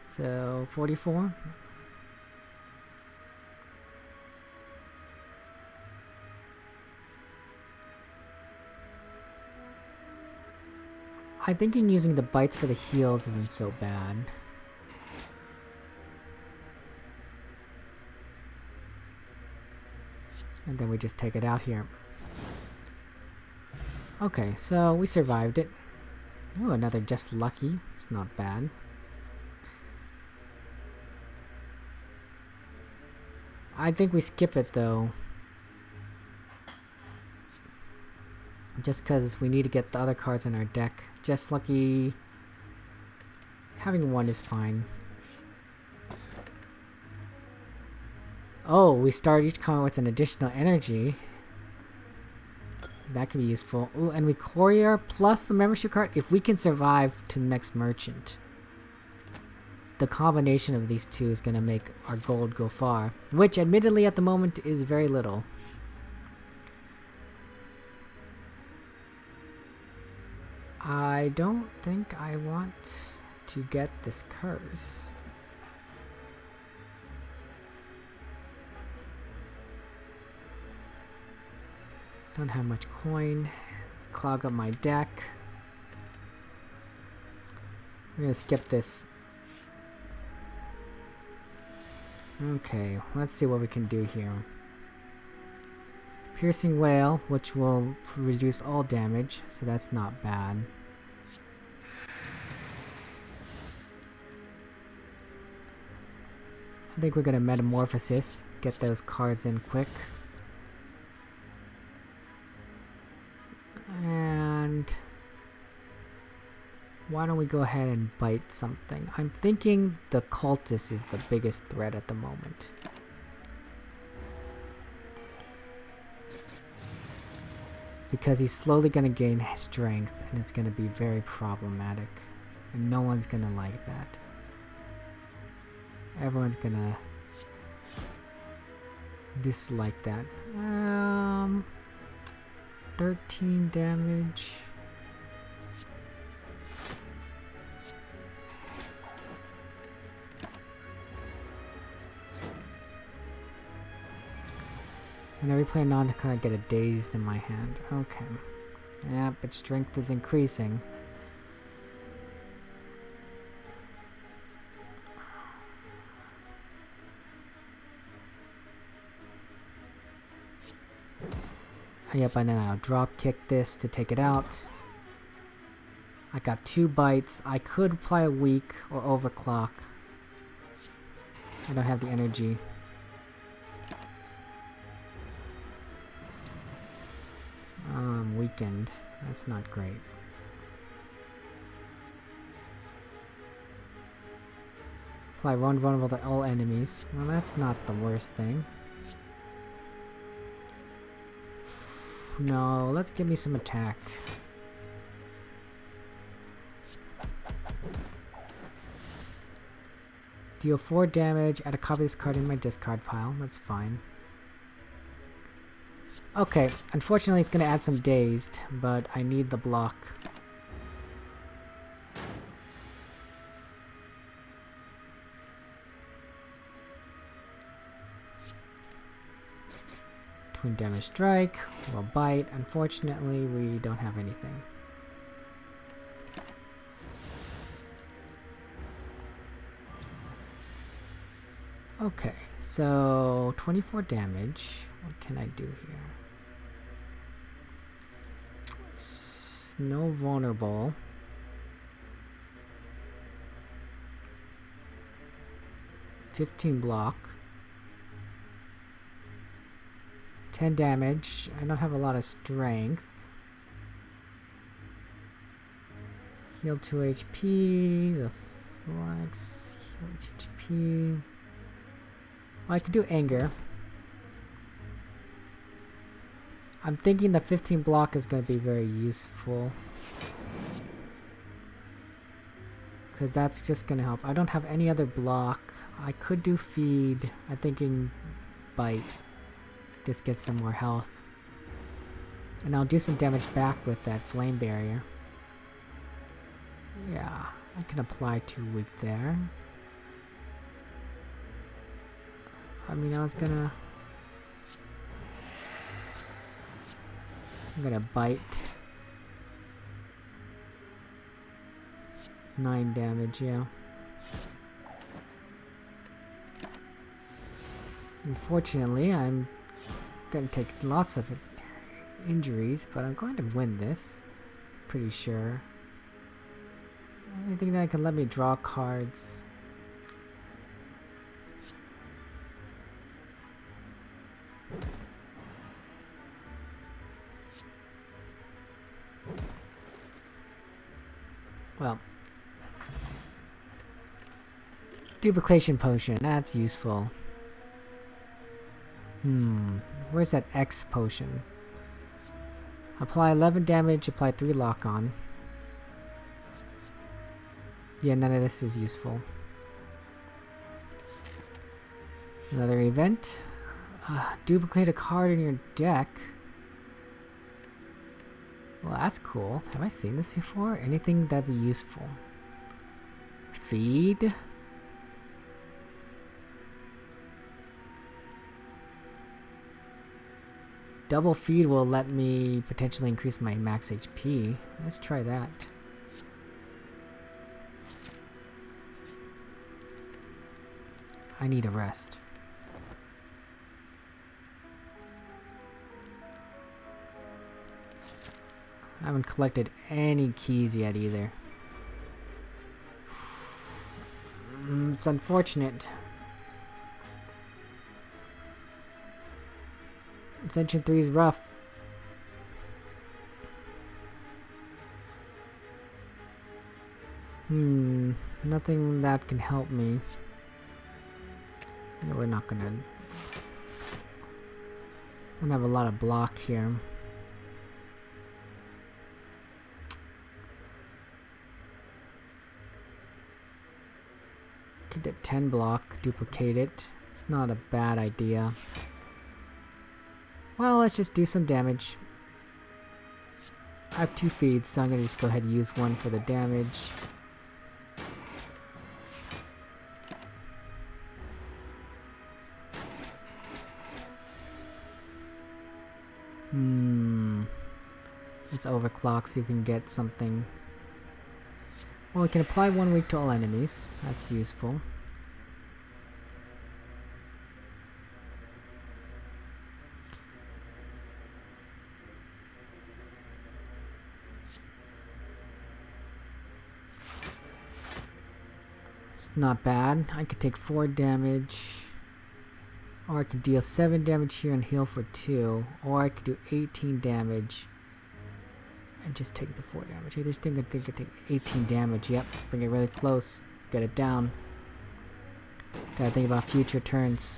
So 44. I think using the bites for the heals isn't so bad. And then we just take it out here. Okay, so we survived it. Ooh, another just lucky. It's not bad. I think we skip it though. Just because we need to get the other cards in our deck. Just lucky. Having one is fine. Oh, we start each card with an additional energy. That could be useful. Ooh, and we courier plus the membership card if we can survive to the next merchant. The combination of these two is going to make our gold go far, which admittedly at the moment is very little. I don't think I want to get this curse. Don't have much coin. Let's clog up my deck. We're gonna skip this. Okay, let's see what we can do here. Piercing Wail, which will reduce all damage, so that's not bad. I think we're gonna Metamorphosis, get those cards in quick. And why don't we go ahead and bite something? I'm thinking the cultist is the biggest threat at the moment. Because he's slowly gonna gain strength and it's gonna be very problematic. And no one's gonna like that. Everyone's gonna dislike that. 13 damage. And every player non kind of get a dazed in my hand. Okay. Yeah, but strength is increasing. Yep, and then I'll drop kick this to take it out. I got 2 bites. I could apply a weak or overclock. I don't have the energy. Weakened. That's not great. Apply one vulnerable to all enemies. Well, that's not the worst thing. No, let's give me some attack. Deal 4 damage, add a copy of this card in my discard pile. That's fine. Okay, unfortunately it's going to add some dazed, but I need the block. Twin damage strike, we'll bite. Unfortunately, we don't have anything. Okay, so 24 damage. What can I do here? No vulnerable. $15 block. 10 damage. I don't have a lot of strength. Heal 2 HP. The flex. Heal 2 HP. Well, I could do anger. I'm thinking the 15 block is going to be very useful. Because that's just going to help. I don't have any other block. I could do feed. I'm thinking bite. Just get some more health. And I'll do some damage back with that flame barrier. Yeah, I can apply 2 weak there. I mean, I'm gonna bite. 9 damage, yeah. Unfortunately, I'm Gonna take lots of injuries, but I'm going to win this. Pretty sure. Anything that can let me draw cards. Well, duplication potion, that's useful. Where's that X potion? Apply 11 damage, apply 3 lock on. Yeah, none of this is useful. Another event. Duplicate a card in your deck. Well, that's cool. Have I seen this before? Anything that'd be useful? Feed. Double feed will let me potentially increase my max HP. Let's try that. I need a rest. I haven't collected any keys yet either. It's unfortunate. Ascension 3 is rough. Nothing that can help me. Yeah, we're not gonna... Don't have a lot of block here. Could get 10 block, duplicate it. It's not a bad idea. Well, let's just do some damage. I have 2 feeds, so I'm gonna just go ahead and use one for the damage. Let's overclock, see if we can get something. Well, we can apply 1 week to all enemies. That's useful. It's not bad. I could take 4 damage. Or I could deal 7 damage here and heal for 2. Or I could do 18 damage. And just take the 4 damage. Hey, this thing I think I take 18 damage. Yep, bring it really close. Get it down. Gotta think about future turns.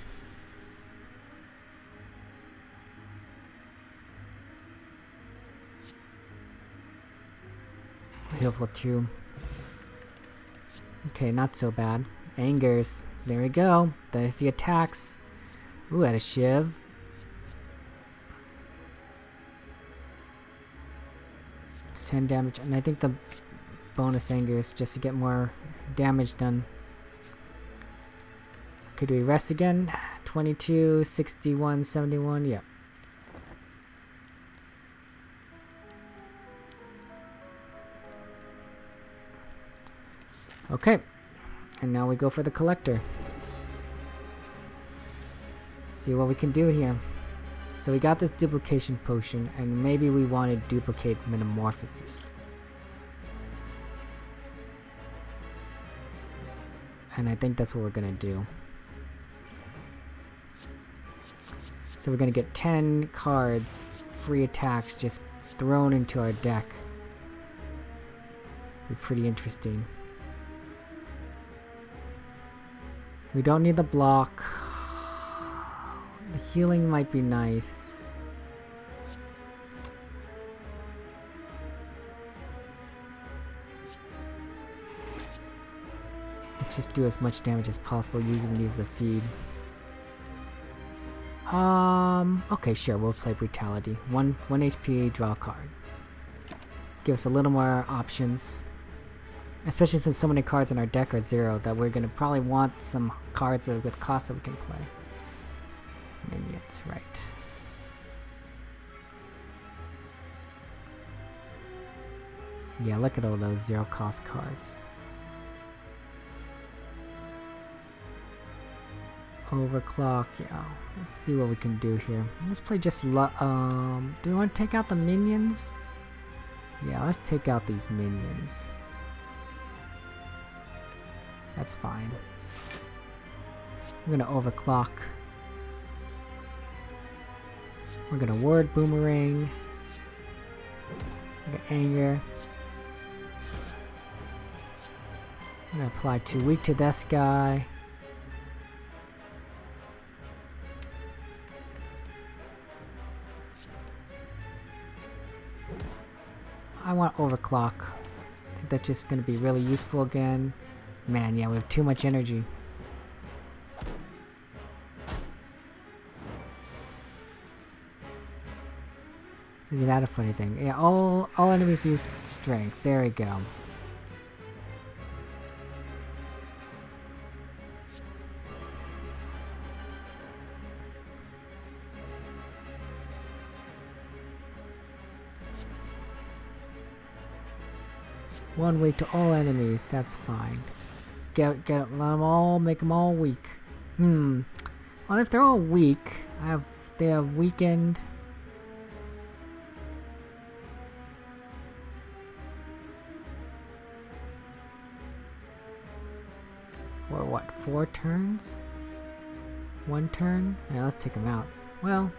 Heal for 2. Okay, not so bad. Angers. There we go. There's the attacks. Ooh, had a shiv. It's 10 damage, and I think the bonus anger is just to get more damage done. Could we rest again? 22, 61, 71, yep. Okay, and now we go for the collector. See what we can do here. So we got this duplication potion, and maybe we want to duplicate metamorphosis. And I think that's what we're gonna do. So we're gonna get 10 cards, free attacks, just thrown into our deck. Be pretty interesting. We don't need the block. The healing might be nice. Let's just do as much damage as possible. Use the feed. Okay, sure. We'll play brutality. 1 HP, draw a card. Give us a little more options. Especially since so many cards in our deck are 0, that we're gonna probably want some cards with costs that we can play. Minions, right. Yeah, look at all those 0 cost cards. Overclock, yeah. Let's see what we can do here. Let's play just do we want to take out the minions? Yeah, let's take out these minions. That's fine. We're gonna overclock. We're gonna word boomerang. We're gonna anger. I'm gonna apply 2 weak to this guy. I want overclock. I think that's just gonna be really useful again. Man, yeah, we have too much energy. Isn't that a funny thing? Yeah, all enemies use strength. There we go. One weak to all enemies, that's fine. Let them all, make them all weak. Well, if they're all weak, they have weakened. For what, 4 turns? 1 turn? Yeah, let's take them out. Well,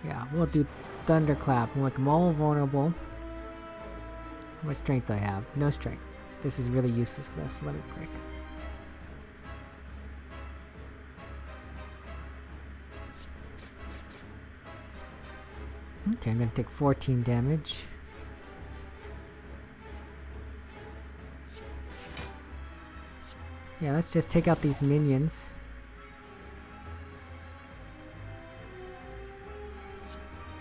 yeah, we'll do Thunderclap and make them all vulnerable. How much strength I have? No strength. This is really useless. Let me break. Okay, I'm gonna take 14 damage. Yeah, let's just take out these minions.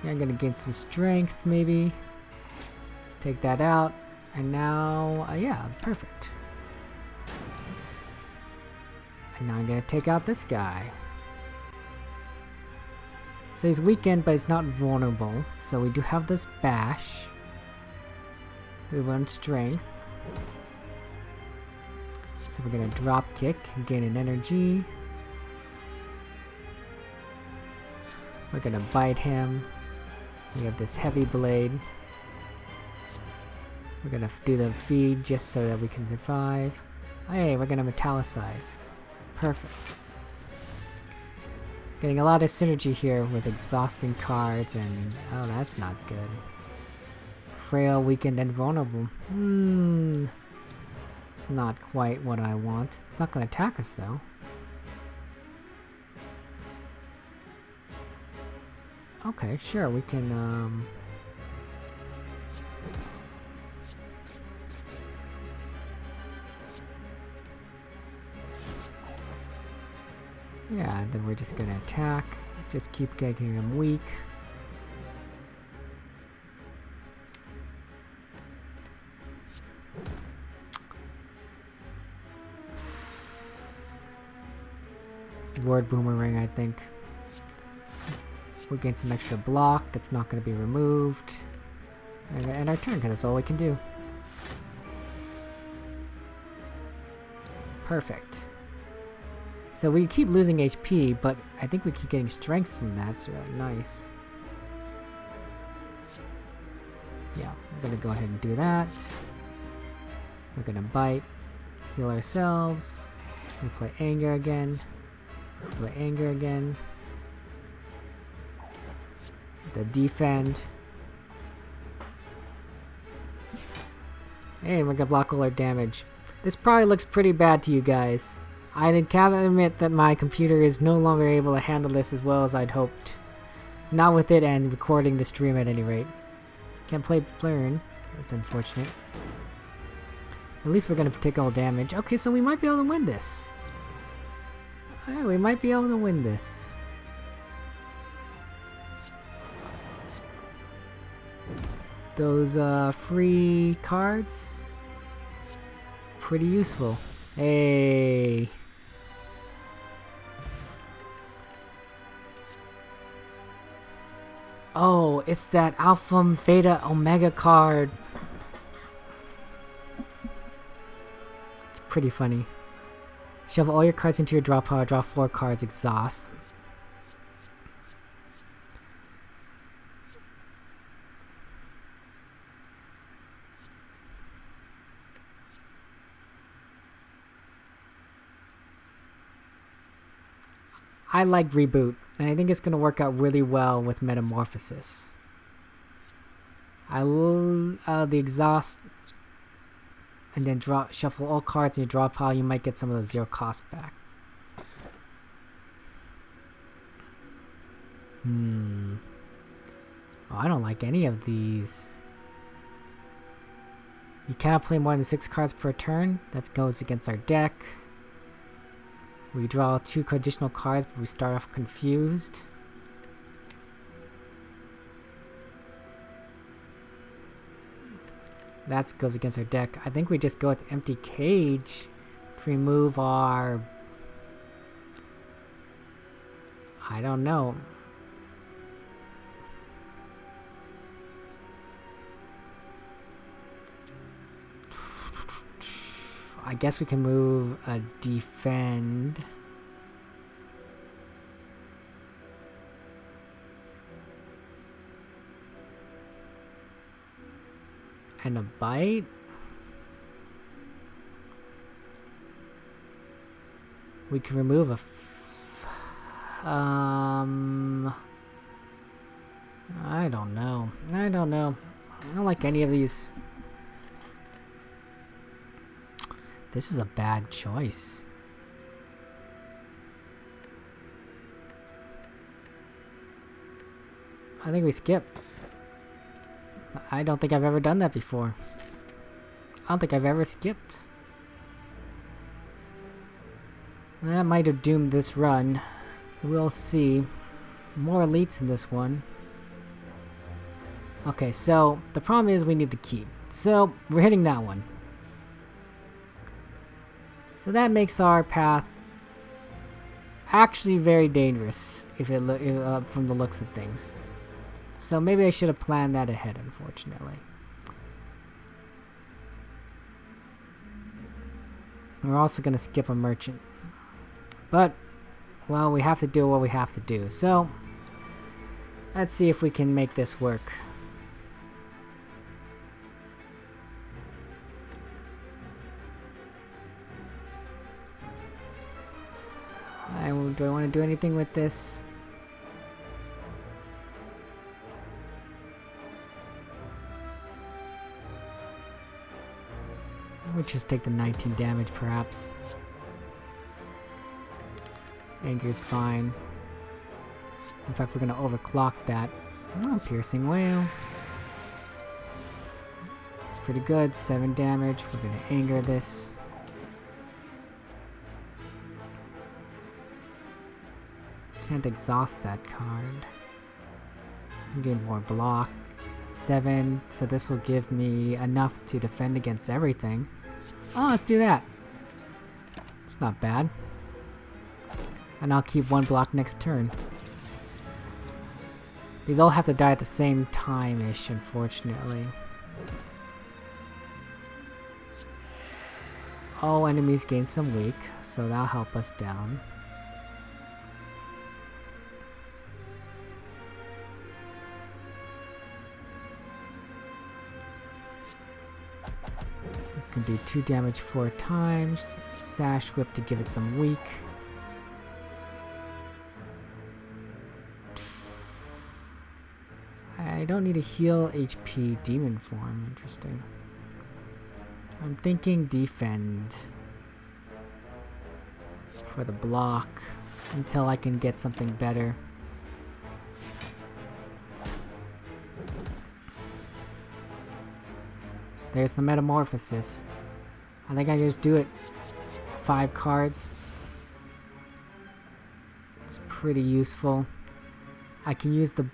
Yeah, I'm gonna gain some strength, maybe. Take that out, and now, yeah, perfect. And now I'm gonna take out this guy. So he's weakened, but he's not vulnerable. So we do have this bash. We want strength. So we're gonna drop kick and gain an energy. We're gonna bite him. We have this heavy blade. We're gonna do the feed just so that we can survive. Hey, we're gonna metallicize. Perfect. Getting a lot of synergy here with exhausting cards and... oh, that's not good. Frail, weakened, and vulnerable. It's not quite what I want. It's not gonna attack us though. Okay, sure, we can yeah, then we're just gonna attack. Just keep making him weak. Word boomerang, I think. We'll gain some extra block that's not going to be removed. And end our turn, because that's all we can do. Perfect. So we keep losing HP, but I think we keep getting strength from that. It's really nice. Yeah, we're going to go ahead and do that. We're going to bite. Heal ourselves. We play anger again. Play anger again. The defend. Hey, we're gonna block all our damage. This probably looks pretty bad to you guys. I can't admit that my computer is no longer able to handle this as well as I'd hoped. Not with it and recording the stream at any rate. Can't play Plurn. That's unfortunate. At least we're gonna take all damage. Okay, so we might be able to win this. Yeah, we might be able to win this. Those free cards, pretty useful. Hey. Oh, it's that Alpha, Beta, Omega card. It's pretty funny. Shuffle all your cards into your draw pile. Draw 4 cards. Exhaust. I like Reboot, and I think it's going to work out really well with Metamorphosis. The Exhaust, and then shuffle all cards in your draw pile. You might get some of the 0 cost back. Oh, I don't like any of these. You cannot play more than 6 cards per turn. That goes against our deck. We draw 2 additional cards, but we start off confused. That goes against our deck. I think we just go with Empty Cage to remove our... I don't know. I guess we can move a Defend. And a Bite. We can remove a I don't know. I don't like any of these. This is a bad choice. I think we skip. I don't think I've ever done that before. I don't think I've ever skipped. That might have doomed this run. We'll see. More elites in this one. Okay, so the problem is we need the key. So we're hitting that one. So that makes our path actually very dangerous from the looks of things. So maybe I should have planned that ahead, unfortunately. We're also going to skip a merchant. But, well, we have to do what we have to do. So, let's see if we can make this work. Do I want to do anything with this? We'll just take the 19 damage, perhaps. Anger's fine. In fact, we're going to overclock that. Oh, Piercing Wail. It's pretty good. 7 damage. We're going to anger this. Can't exhaust that card. I gain more block. 7, so this will give me enough to defend against everything. Oh, let's do that. It's not bad. And I'll keep 1 block next turn. These all have to die at the same time-ish, unfortunately. All enemies gain some weak, so that'll help us down. Can do 2 damage 4 times. Sash Whip to give it some weak. I don't need to heal HP Demon Form. Interesting. I'm thinking Defend for the block until I can get something better. There's the Metamorphosis. I think I just do it 5 cards. It's pretty useful. I can use the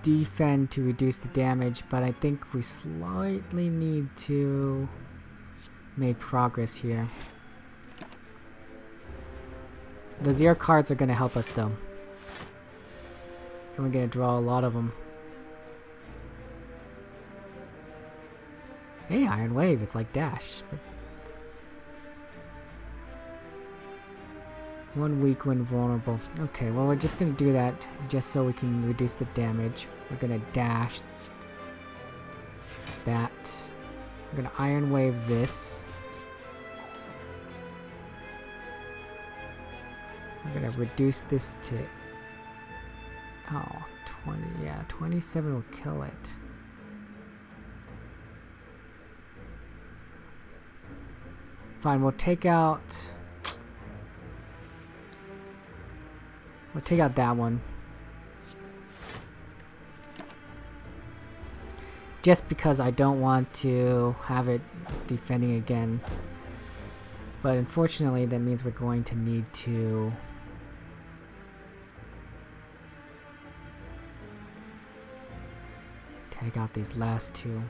Defend to reduce the damage, but I think we slightly need to make progress here. The 0 cards are going to help us though. And we're going to draw a lot of them. Hey, Iron Wave, it's like Dash. But 1 weak when vulnerable. Okay, well we're just gonna do that just so we can reduce the damage. We're gonna dash that. We're gonna Iron Wave this. We're gonna reduce this to... Oh, 20, yeah, 27 will kill it. Fine, we'll take out... We'll take out that one. Just because I don't want to have it defending again. But unfortunately, that means we're going to need to... take out these last two.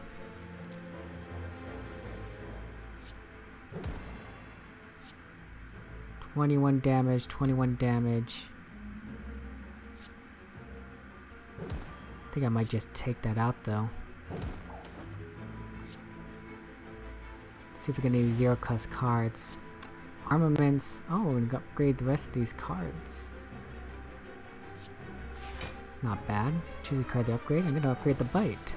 $21 damage, 21 damage. I think I might just take that out though. See if we can do zero cost cards. Armaments. Oh, we're gonna upgrade the rest of these cards. It's not bad. Choose a card to upgrade. I'm gonna upgrade the bite.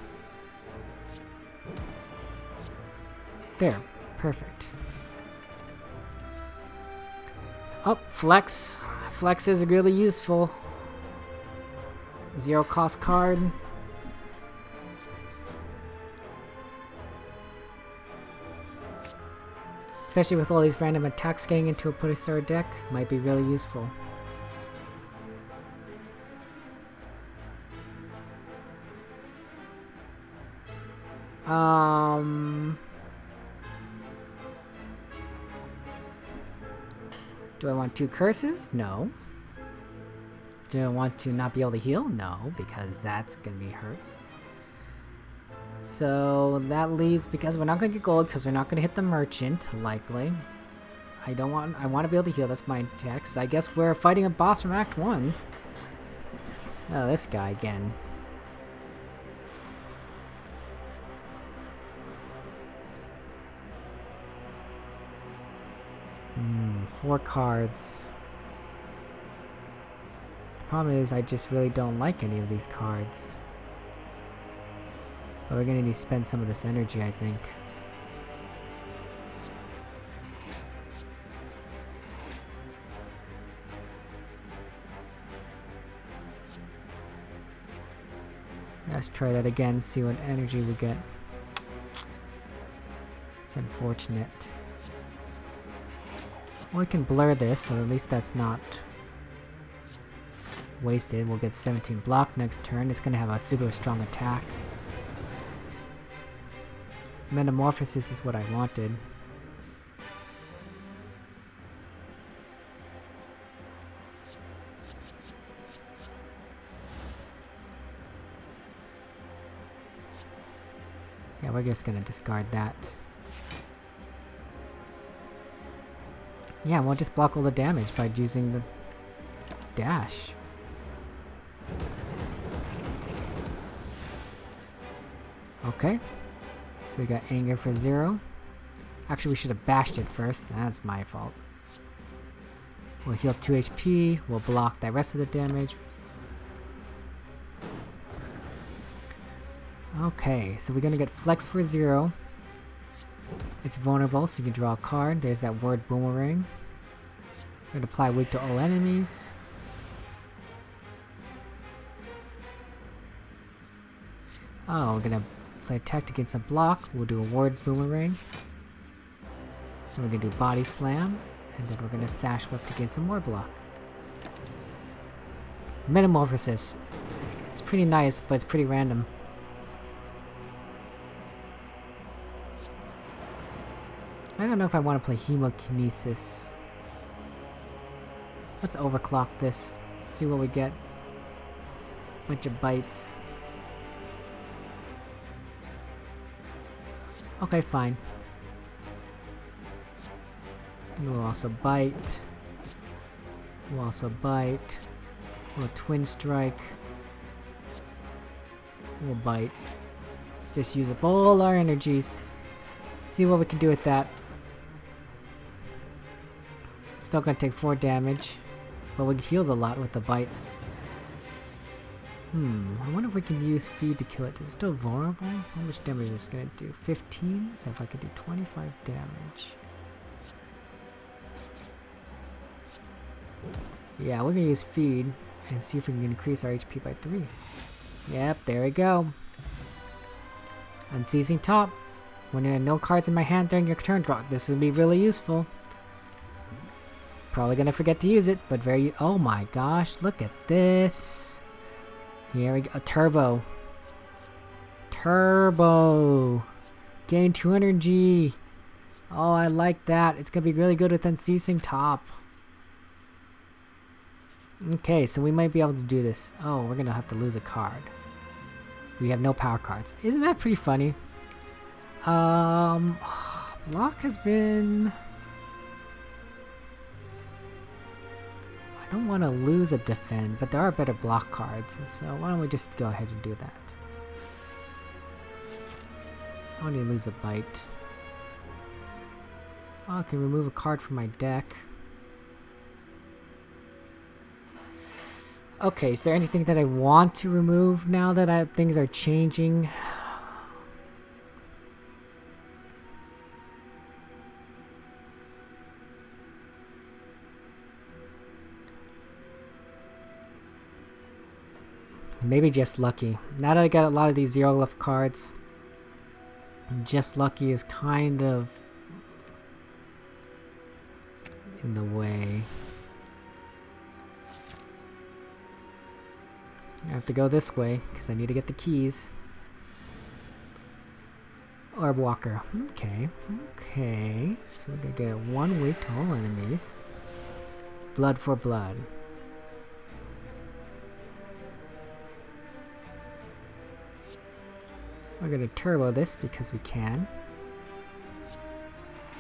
There. Perfect. Oh, flex. Flex is really useful. Zero cost card. Especially with all these random attacks getting into a Put-A-Star deck, might be really useful. Do I want 2 curses? No. Do I want to not be able to heal? No, because that's gonna be hurt. So that leaves, because we're not gonna get gold, because we're not gonna hit the merchant, likely. I want to be able to heal, that's my text. I guess we're fighting a boss from Act 1. Oh, this guy again. Hmm, 4 cards. The problem is I just really don't like any of these cards. But we're gonna need to spend some of this energy, I think. Let's try that again, see what energy we get. It's unfortunate. Well, we can blur this, so at least that's not wasted. We'll get 17 block next turn. It's gonna have a super strong attack. Metamorphosis is what I wanted. Yeah, we're just gonna discard that. Yeah, we'll just block all the damage by using the dash. Okay. So we got anger for 0. Actually, we should have bashed it first. That's my fault. We'll heal 2 HP. We'll block the rest of the damage. Okay, so we're gonna get flex for 0. It's vulnerable, so you can draw a card. There's that word boomerang. We're gonna apply weak to all enemies. Oh, we're gonna play attack against a block. We'll do a ward boomerang. Then we're gonna do body slam. And then we're gonna sash whip against some more block. Metamorphosis. It's pretty nice, but it's pretty random. I don't know if I want to play Hemokinesis. Let's overclock this. See what we get. Bunch of bites. Okay, fine. We'll also bite. We'll also bite. We'll twin strike. We'll bite. Just use up all our energies. See what we can do with that. Still gonna take 4 damage. But we healed a lot with the bites. I wonder if we can use feed to kill it. Is it still vulnerable? How much damage is this gonna do? 15? So if I could do 25 damage. Yeah, we're gonna use feed and see if we can increase our HP by 3. Yep, there we go. Unceasing top. When there are no cards in my hand during your turn draw, this would be really useful. Probably gonna forget to use it, but oh my gosh, look at this. Here we go, a turbo. Turbo. Gain 200 G. Oh, I like that. It's gonna be really good with Unceasing Top. Okay, so we might be able to do this. Oh, we're gonna have to lose a card. We have no power cards. Isn't that pretty funny? Block has been... I don't want to lose a defend, but there are better block cards, so why don't we just go ahead and do that. I want to lose a bite. Oh, I can remove a card from my deck. Okay, is there anything that I want to remove now that things are changing? Maybe Just Lucky. Now that I got a lot of these zero left cards, Just Lucky is kind of in the way. I have to go this way because I need to get the keys. Orb Walker. Okay. Okay. So we're gonna get 1 week to all enemies. Blood for blood. We're gonna turbo this because we can.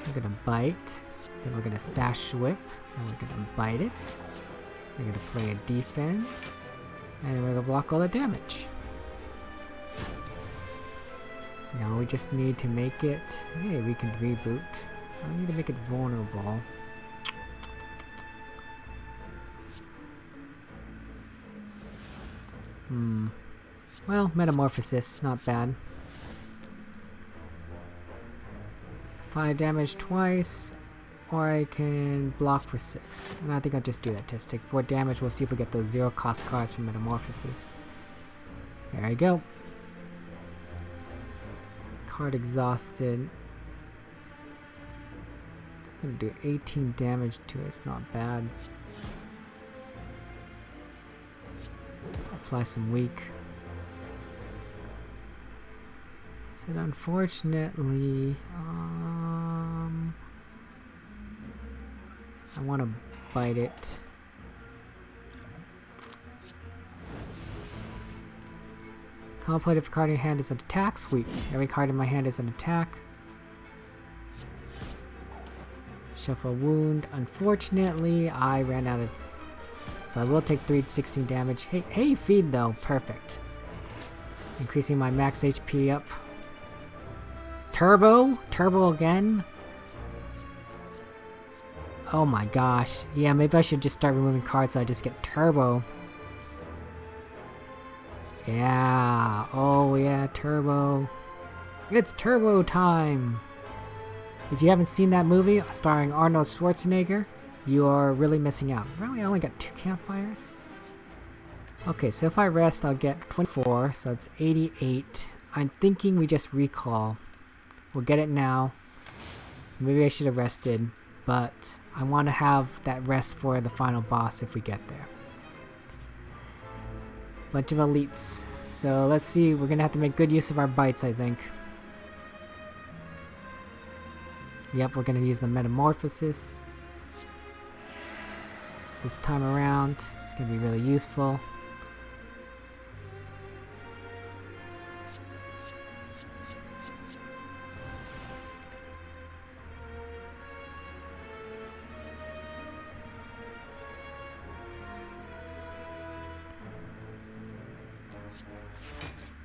We're gonna bite. Then we're gonna sash whip. And we're gonna bite it. We're gonna play a defense. And we're gonna block all the damage. Now we just need to make it... Hey, we can reboot. I need to make it vulnerable. Well, Metamorphosis, not bad. 5 damage twice, or I can block for 6. And I think I'll just do that. Just take 4 damage. We'll see if we get those 0 cost cards from Metamorphosis. There we go. Card exhausted. I'm gonna do 18 damage to it. It's not bad. Apply some weak. Said unfortunately, I want to bite it. Contemplate if a card in hand is an attack. Sweet. Every card in my hand is an attack. Shuffle wound. Unfortunately, I ran out of... So I will take 316 damage. Hey, feed though. Perfect. Increasing my max HP up. Turbo? Turbo again? Oh my gosh. Yeah, maybe I should just start removing cards so I just get turbo. Yeah. Oh yeah, turbo. It's turbo time! If you haven't seen that movie starring Arnold Schwarzenegger, you are really missing out. Really, I only got 2 campfires? Okay, so if I rest, I'll get 24, so it's 88. I'm thinking we just recall. We'll get it now. Maybe I should have rested, but I want to have that rest for the final boss if we get there. Bunch of elites. So let's see, we're gonna have to make good use of our bites, I think. Yep, we're gonna use the Metamorphosis. This time around, it's gonna be really useful.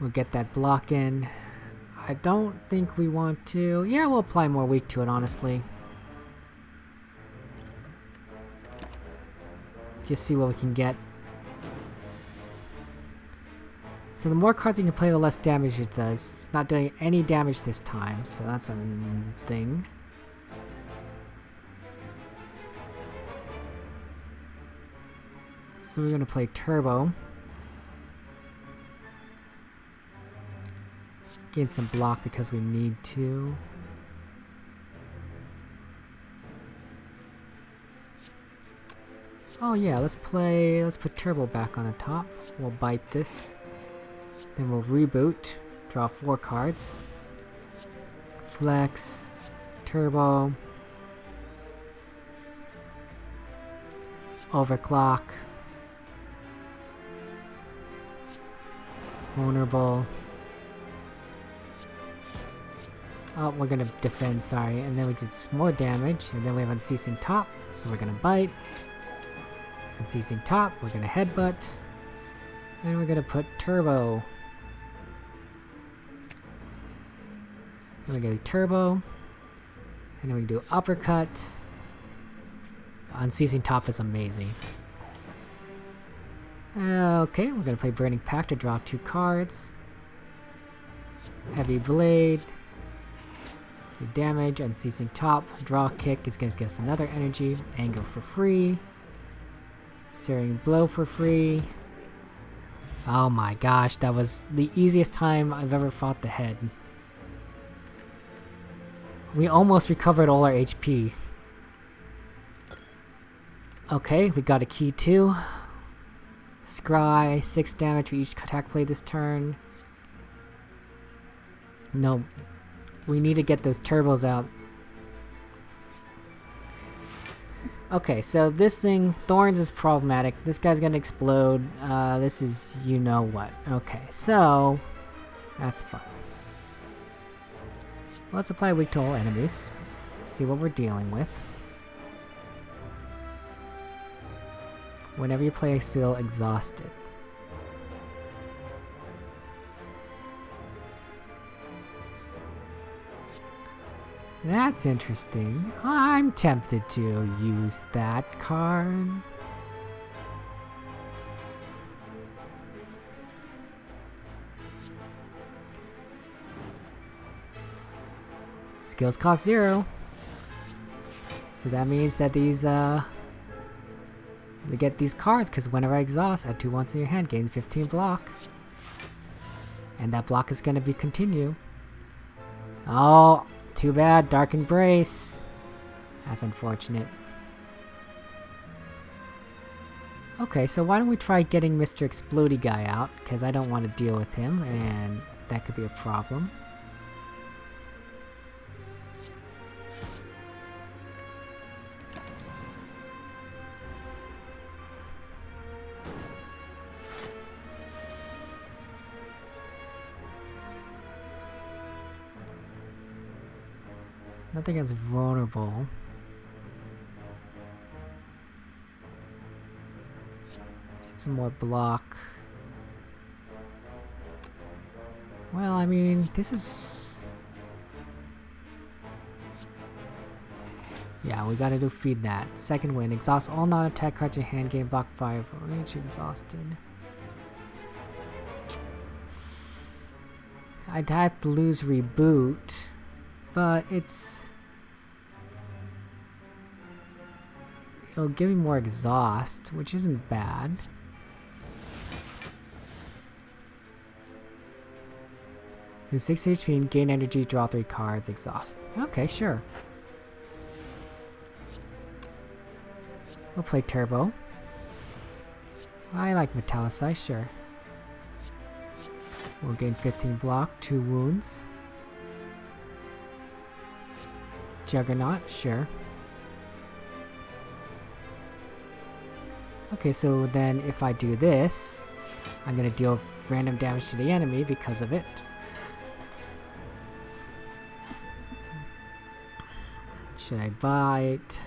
We'll get that block in. I don't think we want to... Yeah, we'll apply more weak to it, honestly. Just see what we can get. So the more cards you can play, the less damage it does. It's not doing any damage this time, so that's a thing. So we're gonna play Turbo. Gain some block because we need to. Oh yeah, let's put Turbo back on the top. We'll bite this. Then we'll reboot. Draw 4 cards. Flex. Turbo. Overclock. Vulnerable. Oh, we're gonna defend, sorry. And then we do some more damage. And then we have Unceasing Top. So we're gonna bite. Unceasing Top. We're gonna headbutt. And we're gonna put Turbo. And we're gonna do Turbo. And then we do Uppercut. Unceasing Top is amazing. Okay, we're gonna play Burning Pact to draw 2 cards. Heavy Blade. Do damage. Unceasing Top. Draw Kick is gonna give us another energy. Anger for free. Searing Blow for free. Oh my gosh, that was the easiest time I've ever fought the head. We almost recovered all our HP. Okay, we got a key too. Scry, 6 damage for each attack play this turn. No, we need to get those turbos out. Okay, so this thing, Thorns, is problematic. This guy's gonna explode. This is you know what. Okay, so that's fun. Let's apply weak to all enemies. See what we're dealing with. Whenever you play a seal, exhausted. That's interesting. I'm tempted to use that card. Skills cost 0. So that means that these, we get these cards, because whenever I exhaust, add 2 once in your hand, gain 15 block. And that block is going to be continue. Oh, too bad, Dark Embrace. That's unfortunate. Okay, so why don't we try getting Mr. Explodey guy out, because I don't want to deal with him, and that could be a problem. Nothing is vulnerable. Let's get some more block. Well, I mean, this is... Yeah, we gotta do feed that. Second win. Exhaust all non-attack cards in your hand, gain block 5. Range exhausted. I'd have to lose reboot. But it'll give me more exhaust, which isn't bad. Lose 6 HP and gain energy, draw 3 cards, exhaust. Okay, sure. We'll play Turbo. I like Metallicite, sure. We'll gain 15 block, 2 wounds. Juggernaut, sure. Okay, so then if I do this, I'm gonna deal random damage to the enemy because of it. Should I bite?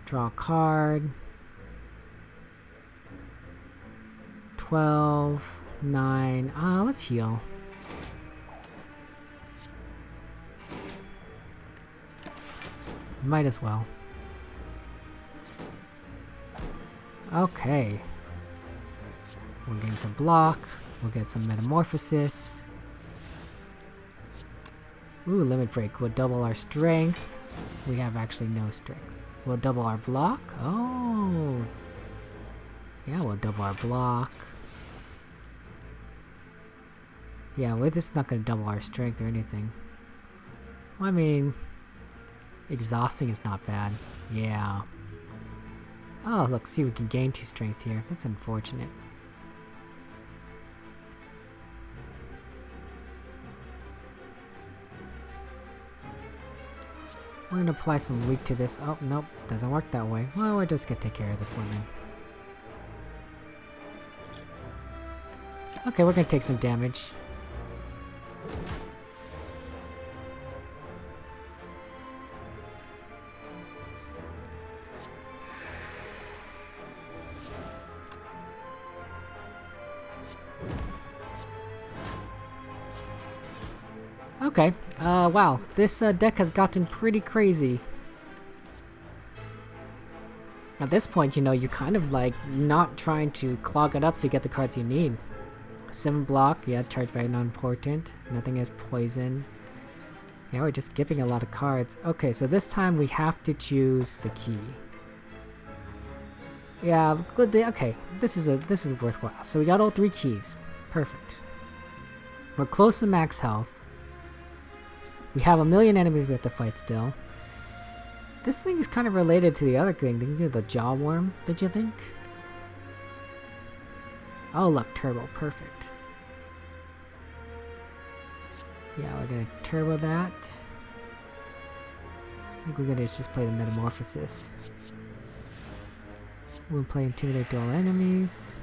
Draw a card. 12, 9. Let's heal. Might as well. Okay. We'll gain some block. We'll get some metamorphosis. Ooh, limit break. We'll double our strength. We have actually no strength. We'll double our block. Oh. Yeah, we'll double our block. Yeah, we're just not gonna double our strength or anything. Well, I mean, exhausting is not bad. Yeah. Oh, look, see, we can gain 2 strength here. That's unfortunate. We're gonna apply some weak to this. Oh, nope, doesn't work that way. Well, we're just gonna take care of this one then. Okay, we're gonna take some damage. Okay, wow, this deck has gotten pretty crazy. At this point, you know, you're kind of like not trying to clog it up so you get the cards you need. 7 block, yeah, charge very non-important. Nothing is poison. Yeah, we're just skipping a lot of cards. Okay, so this time we have to choose the key. Yeah, good. Okay, this is worthwhile. So we got all 3 keys. Perfect. We're close to max health. We have 1,000,000 enemies we have to fight still. This thing is kind of related to the other thing. Didn't you do the jaw worm, did you think? Oh look, turbo, perfect. Yeah, we're gonna turbo that. I think we're gonna just play the metamorphosis. We'll play intimidate all enemies.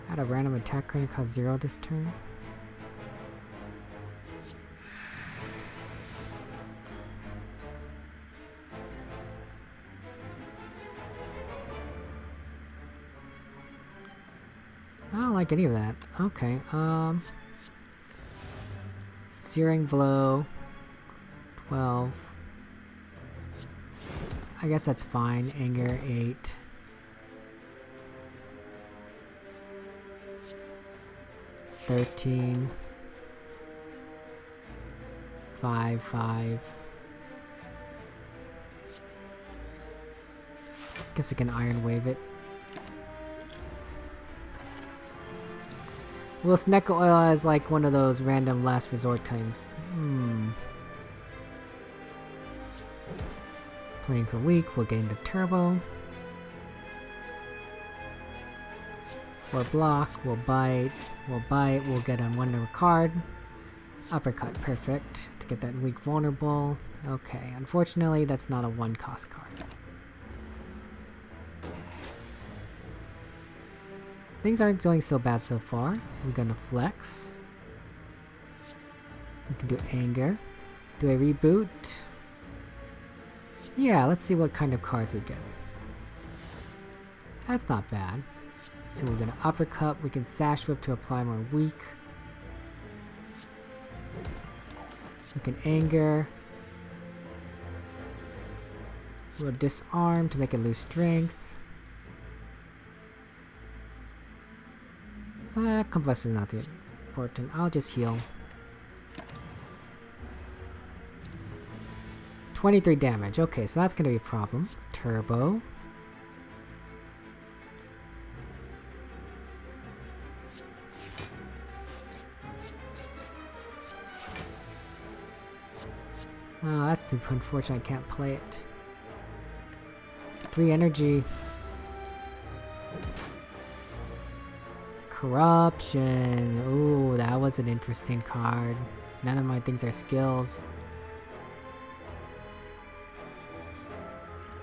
Add a random attack card and cost 0 this turn. I don't like any of that. Okay, Searing Blow. 12. I guess that's fine. Anger, 8. $13. 5, 5. Guess I can Iron Wave it. Will Snecko Oil as like one of those random last resort kinds? Playing for weak, we'll gain the turbo. For block, we'll bite, we'll get on 1 number card. Uppercut, perfect. To get that weak vulnerable. Okay, unfortunately that's not a 1 cost card. Things aren't going so bad so far. We're gonna flex. We can do anger. Do a reboot. Yeah, let's see what kind of cards we get. That's not bad. So we're gonna uppercut. We can sash whip to apply more weak. We can anger. We'll disarm to make it lose strength. Compress is not that important. I'll just heal. 23 damage. Okay, so that's gonna be a problem. Turbo. Oh, that's super unfortunate. I can't play it. 3 energy. Corruption. Ooh, that was an interesting card. None of my things are skills.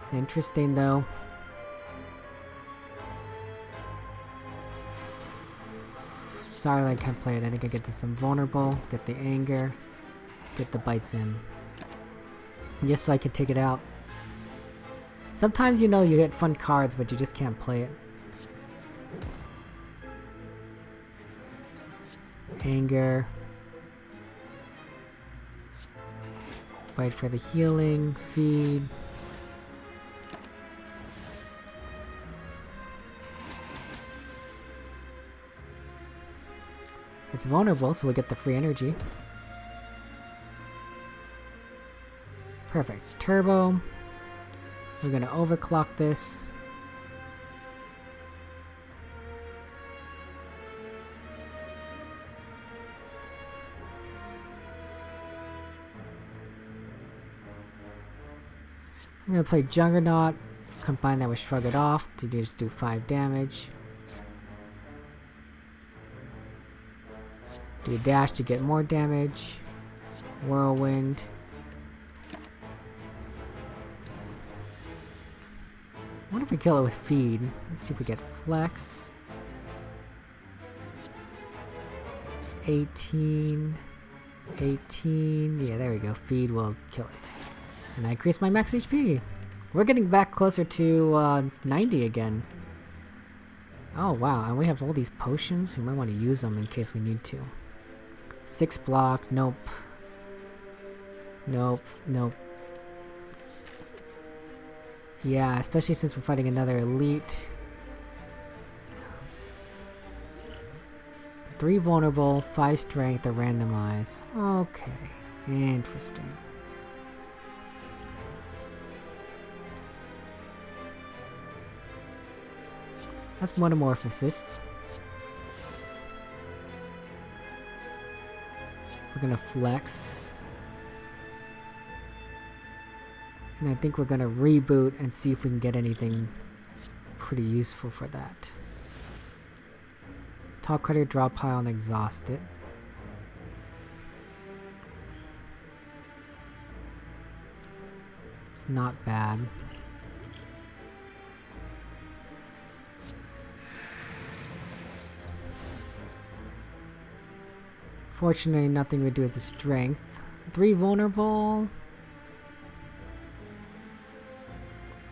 It's interesting though. Sorry I can't play it. I think I get some vulnerable, get the anger, get the bites in. Just so I can take it out. Sometimes you know you get fun cards but you just can't play it. Anger. Bite for the healing, feed. It's vulnerable, so we get the free energy. Perfect. Turbo. We're gonna overclock this. I'm gonna play Juggernaut, combine that with Shrug It Off to just do 5 damage. Do a dash to get more damage. Whirlwind. What if we kill it with Feed? Let's see if we get Flex. 18. 18. Yeah, there we go. Feed will kill it. And I increase my max HP. We're getting back closer to 90 again. Oh wow, and we have all these potions. We might want to use them in case we need to. 6 block, nope. Nope, nope. Yeah, especially since we're fighting another elite. 3 vulnerable, 5 strength, or randomize. Okay, interesting. That's Metamorphosis. We're gonna flex. And I think we're gonna reboot and see if we can get anything pretty useful for that. Top Cutter, draw pile, and exhaust it. It's not bad. Fortunately, nothing we do with the strength. 3 vulnerable.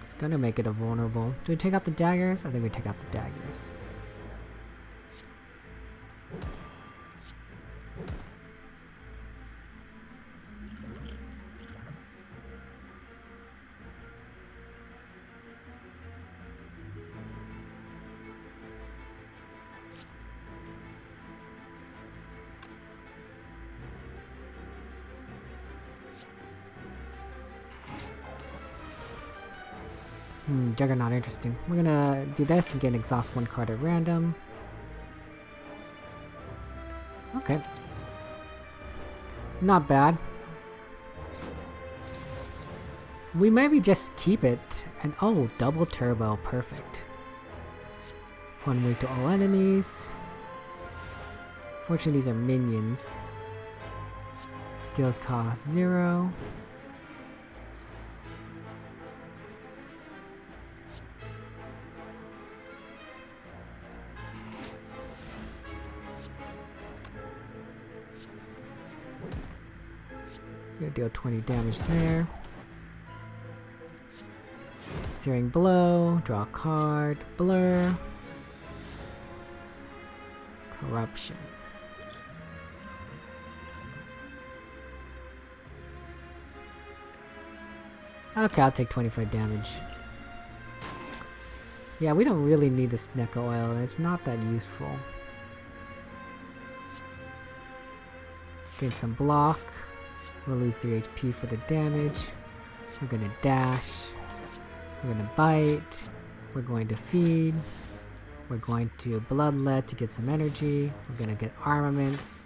It's gonna make it a vulnerable. Do we take out the daggers? I think we take out the daggers. Juggernaut, interesting. We're gonna do this and get an exhaust 1 card at random. Okay. Not bad. We maybe just keep it and oh, double turbo, perfect. 1 weak to all enemies. Fortunately, these are minions. Skills cost 0. Deal 20 damage there. Searing Blow, draw a card, Blur. Corruption. Okay, I'll take 25 damage. Yeah, we don't really need this Neko Oil, it's not that useful. Gain some block. We'll lose 3 HP for the damage. We're gonna dash. We're gonna bite. We're going to feed. We're going to bloodlet to get some energy. We're gonna get armaments.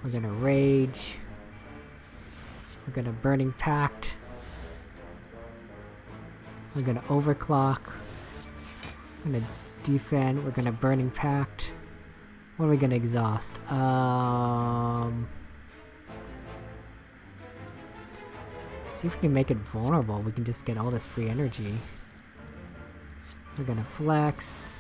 We're gonna rage. We're gonna burning pact. We're gonna overclock. We're gonna defend. We're gonna burning pact. What are we gonna exhaust? See if we can make it vulnerable. We can just get all this free energy. We're gonna flex.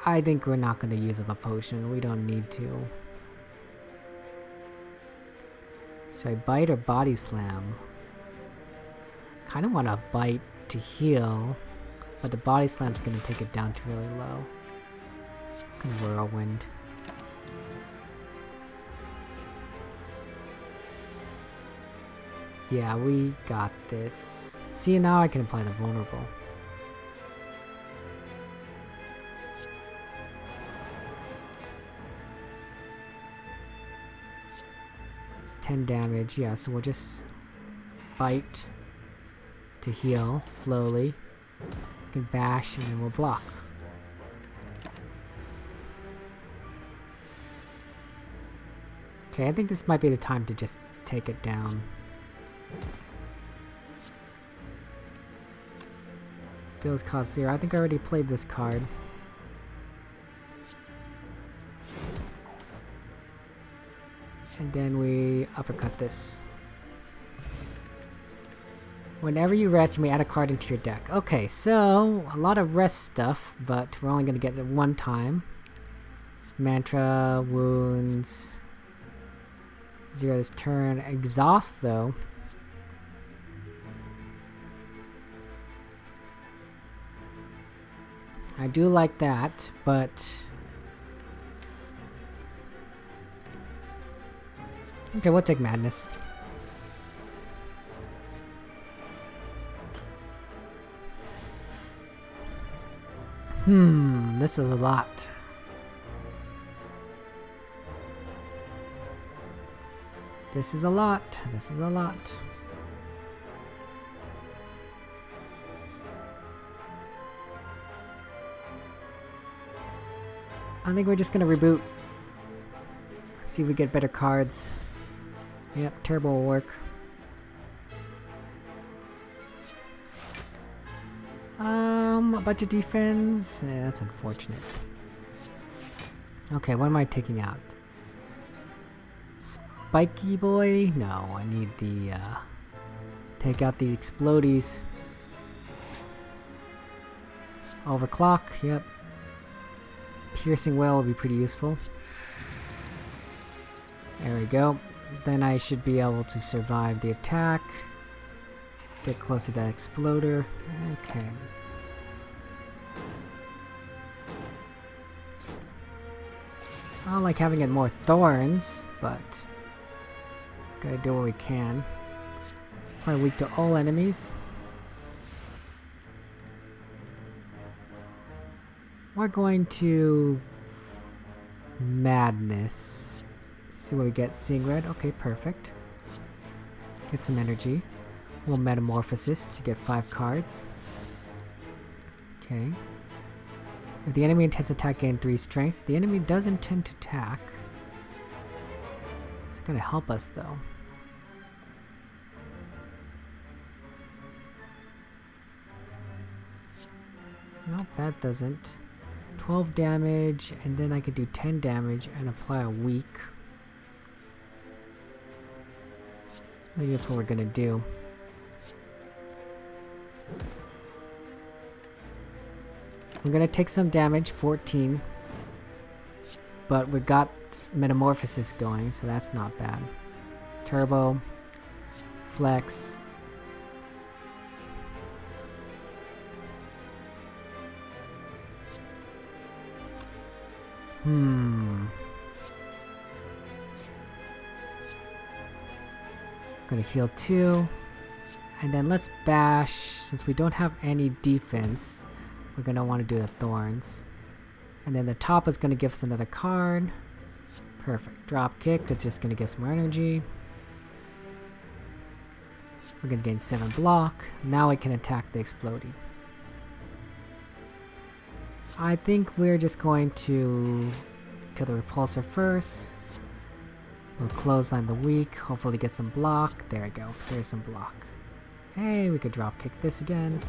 I think we're not gonna use up a potion. We don't need to. Should I bite or body slam? Kinda wanna bite to heal. But the body slam's gonna take it down to really low. Kind of whirlwind. Yeah, we got this. See, now I can apply the vulnerable. It's 10 damage, yeah, so we'll just fight to heal slowly. We can bash and then we'll block. Okay, I think this might be the time to just take it down. Skills cost 0. I think I already played this card. And then we uppercut this. Whenever you rest, you may add a card into your deck. Okay, so a lot of rest stuff, but we're only going to get it one time. Mantra, wounds. 0 this turn. Exhaust, though. I do like that, but... Okay, we'll take Madness. This is a lot. This is a lot. This is a lot. I think we're just gonna reboot. See if we get better cards. Yep, turbo will work. A bunch of defense. Yeah, that's unfortunate. Okay, what am I taking out? Spiky boy? No, I need the take out these explodies. Overclock, yep. Piercing Well will be pretty useful. There we go. Then I should be able to survive the attack. Get close to that exploder. Okay. I don't like having it more thorns, but gotta do what we can. It's probably weak to all enemies. We're going to Madness. See what we get. Seeing red. Okay, perfect. Get some energy. We'll Metamorphosis to get 5 cards. Okay. If the enemy intends to attack, gain 3 strength. The enemy does intend to attack. It's gonna help us though. Nope, that doesn't. 12 damage, and then I could do 10 damage and apply a weak. I think that's what we're gonna do. I'm gonna take some damage, 14. But we got Metamorphosis going, so that's not bad. Turbo. Flex. Gonna heal 2. And then let's bash. Since we don't have any defense, we're gonna want to do the thorns. And then the top is gonna give us another card. Perfect. Drop kick is just gonna get some more energy. We're gonna gain 7 block. Now I can attack the exploding. I think we're just going to kill the repulsor first. We'll clothesline the weak, hopefully get some block. There we go, there's some block. Hey, we could drop kick this again.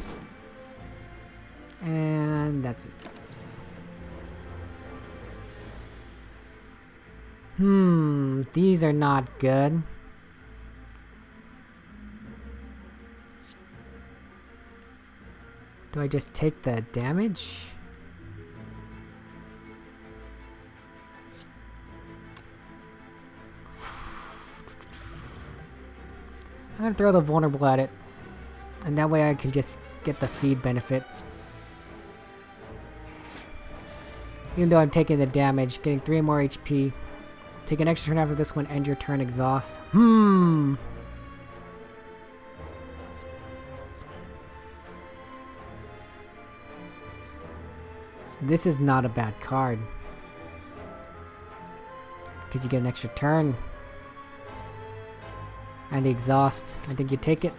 And that's it. These are not good. Do I just take the damage? I'm gonna throw the vulnerable at it, and that way I can just get the feed benefit. Even though I'm taking the damage, getting 3 more HP. Take an extra turn after this one, end your turn exhaust. This is not a bad card. Because you get an extra turn. And the exhaust. I think you take it.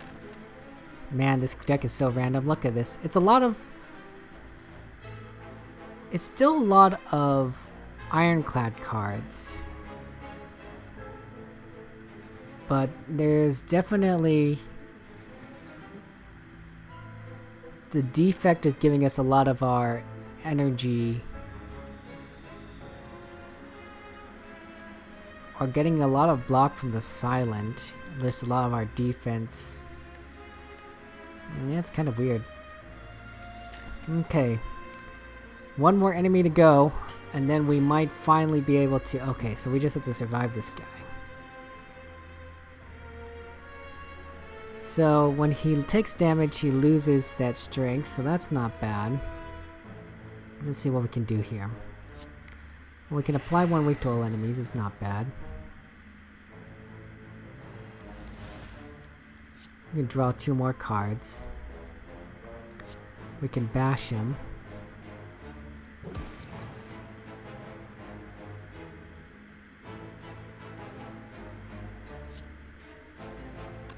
Man, this deck is so random. Look at this. It's a lot of... It's still a lot of ironclad cards. But there's definitely... The defect is giving us a lot of our energy. Or getting a lot of block from the silent. There's a lot of our defense. Yeah, it's kind of weird. Okay. One more enemy to go, and then we might finally be able to... Okay, so we just have to survive this guy. So, when he takes damage, he loses that strength, so that's not bad. Let's see what we can do here. We can apply 1 weak to all enemies, it's not bad. We can draw 2 more cards. We can bash him.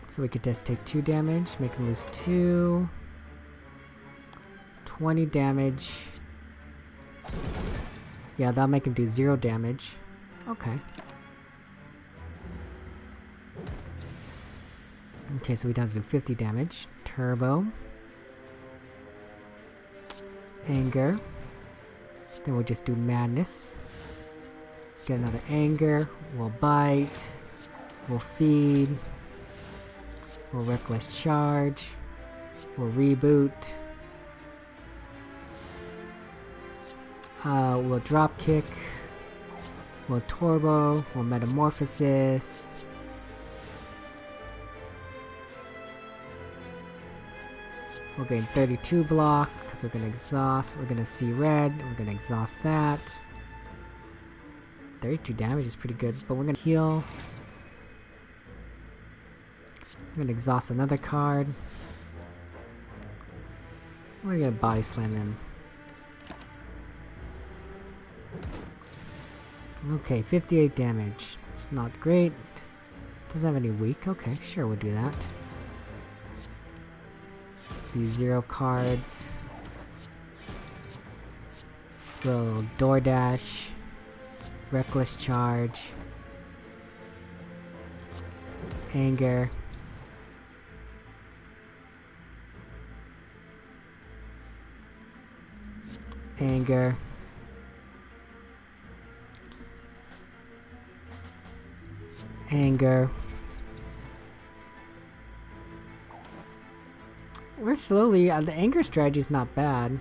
So we could just take 2 damage, make him lose 2. 20 damage. Yeah, that'll make him do 0 damage. Okay. Okay, so we don't have to do 50 damage. Turbo. Anger. Then we'll just do madness. Get another anger. We'll bite. We'll feed. We'll reckless charge. We'll reboot. We'll drop kick. We'll turbo. We'll metamorphosis. We're getting 32 block, because we're gonna exhaust. We're gonna see red, and we're gonna exhaust that. 32 damage is pretty good, but we're gonna heal. We're gonna exhaust another card. We're gonna body slam him. Okay, 58 damage. It's not great. Doesn't have any weak. Okay, sure, we'll do that. These 0 cards. We'll DoorDash. Reckless charge. Anger. Anger. Anger. We're slowly... the anger strategy is not bad.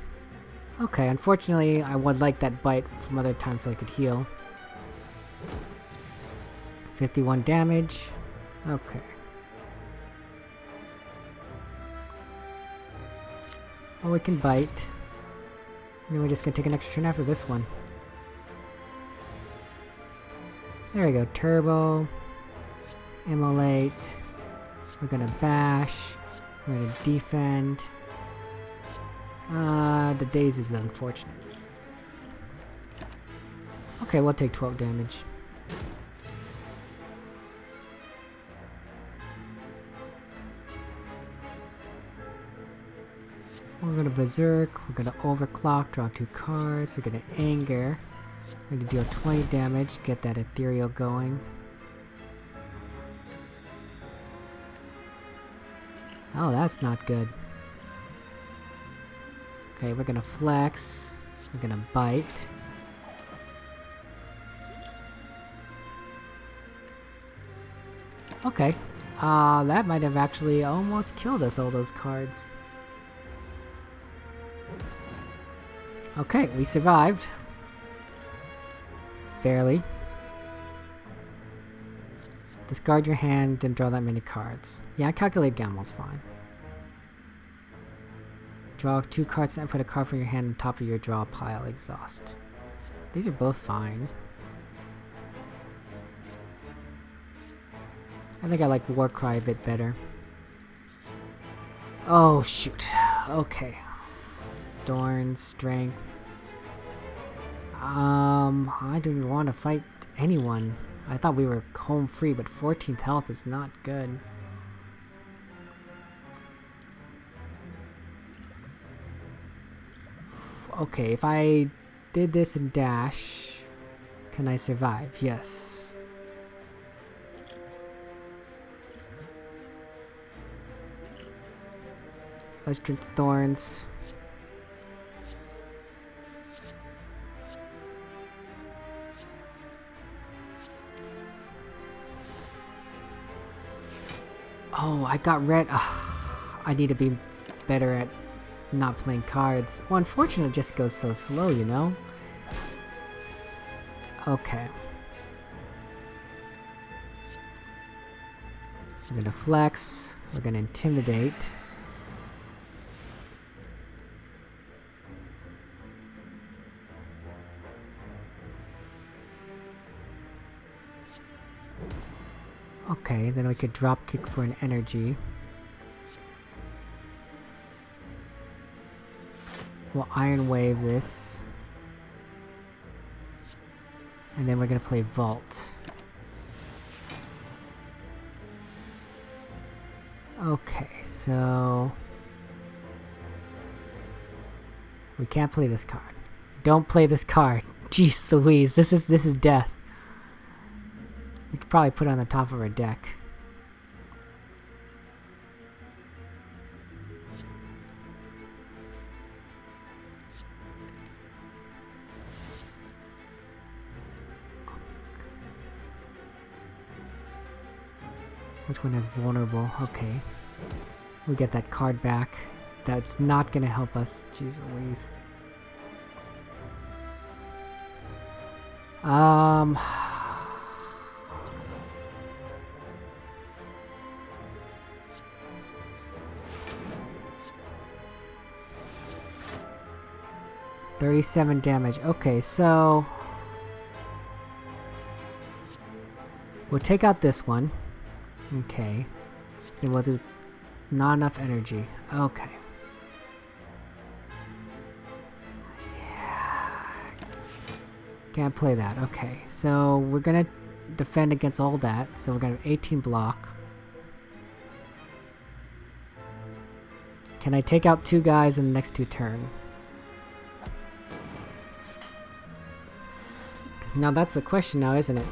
Okay, unfortunately, I would like that bite from other times so I could heal. 51 damage. Okay. Well, we can bite. And then we're just gonna take an extra turn after this one. There we go. Turbo. Immolate. We're gonna bash. We're gonna defend. The daze is unfortunate. Okay, we'll take 12 damage. We're gonna berserk, we're gonna overclock, draw 2 cards, we're gonna anger. We're gonna deal 20 damage, get that ethereal going. Oh, that's not good. Okay, we're gonna flex. We're gonna bite. Okay. That might have actually almost killed us, all those cards. Okay, we survived. Barely. Discard your hand, didn't draw that many cards. Yeah, I calculated Gamel's fine. Draw 2 cards and put a card from your hand on top of your draw pile, exhaust. These are both fine. I think I like Warcry a bit better. Oh, shoot. Okay. Dorn, Strength. I don't want to fight anyone. I thought we were home free, but 14th health is not good. Okay, if I did this and dash, can I survive? Yes. Let's drink the thorns. Oh, I got red. I need to be better at not playing cards. Well, unfortunately, it just goes so slow, you know? Okay. We're gonna flex. We're gonna intimidate. Okay, then we could drop kick for an energy. We'll Iron Wave this. And then we're gonna play Vault. Okay, so... we can't play this card. Don't play this card. Jeez Louise, this is death. We could probably put it on the top of our deck. Which one is vulnerable? Okay. We get that card back. That's not gonna help us. Jeez Louise. $37 damage. Okay, so... we'll take out this one. Okay. Then we'll do not enough energy. Okay. Yeah. Can't play that. Okay. So we're gonna defend against all that. So we're gonna have 18 block. Can I take out 2 guys in the next 2 turns? Now that's the question now, isn't it?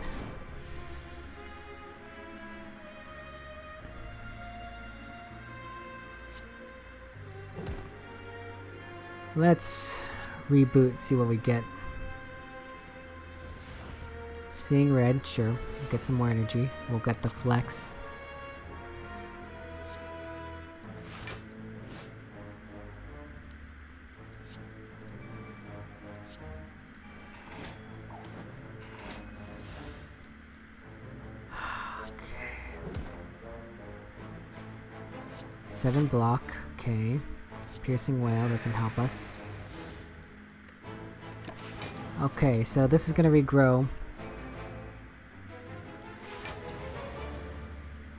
Let's reboot, see what we get. Seeing red, sure. We'll get some more energy. We'll get the flex. Okay. 7 block, okay. Piercing Wail doesn't help us. Okay, so this is gonna regrow.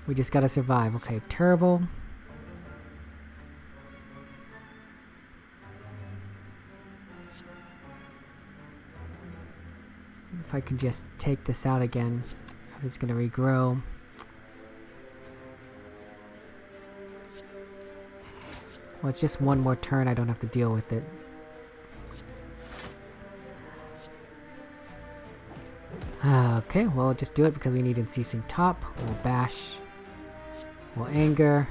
We just gotta survive. Okay, Terrible. If I can just take this out again, it's gonna regrow. Well, it's just one more turn, I don't have to deal with it. Okay, well, we'll just do it because we need Unceasing Top. We'll Bash. We'll Anger.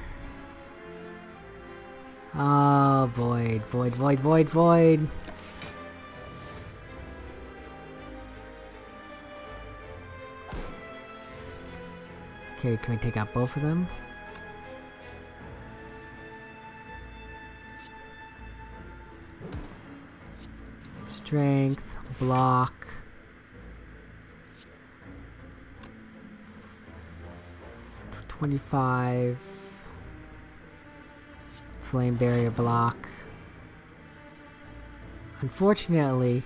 Oh, Void, Void, Void, Void, Void! Okay, can we take out both of them? Strength, block. $25. Flame barrier block. Unfortunately,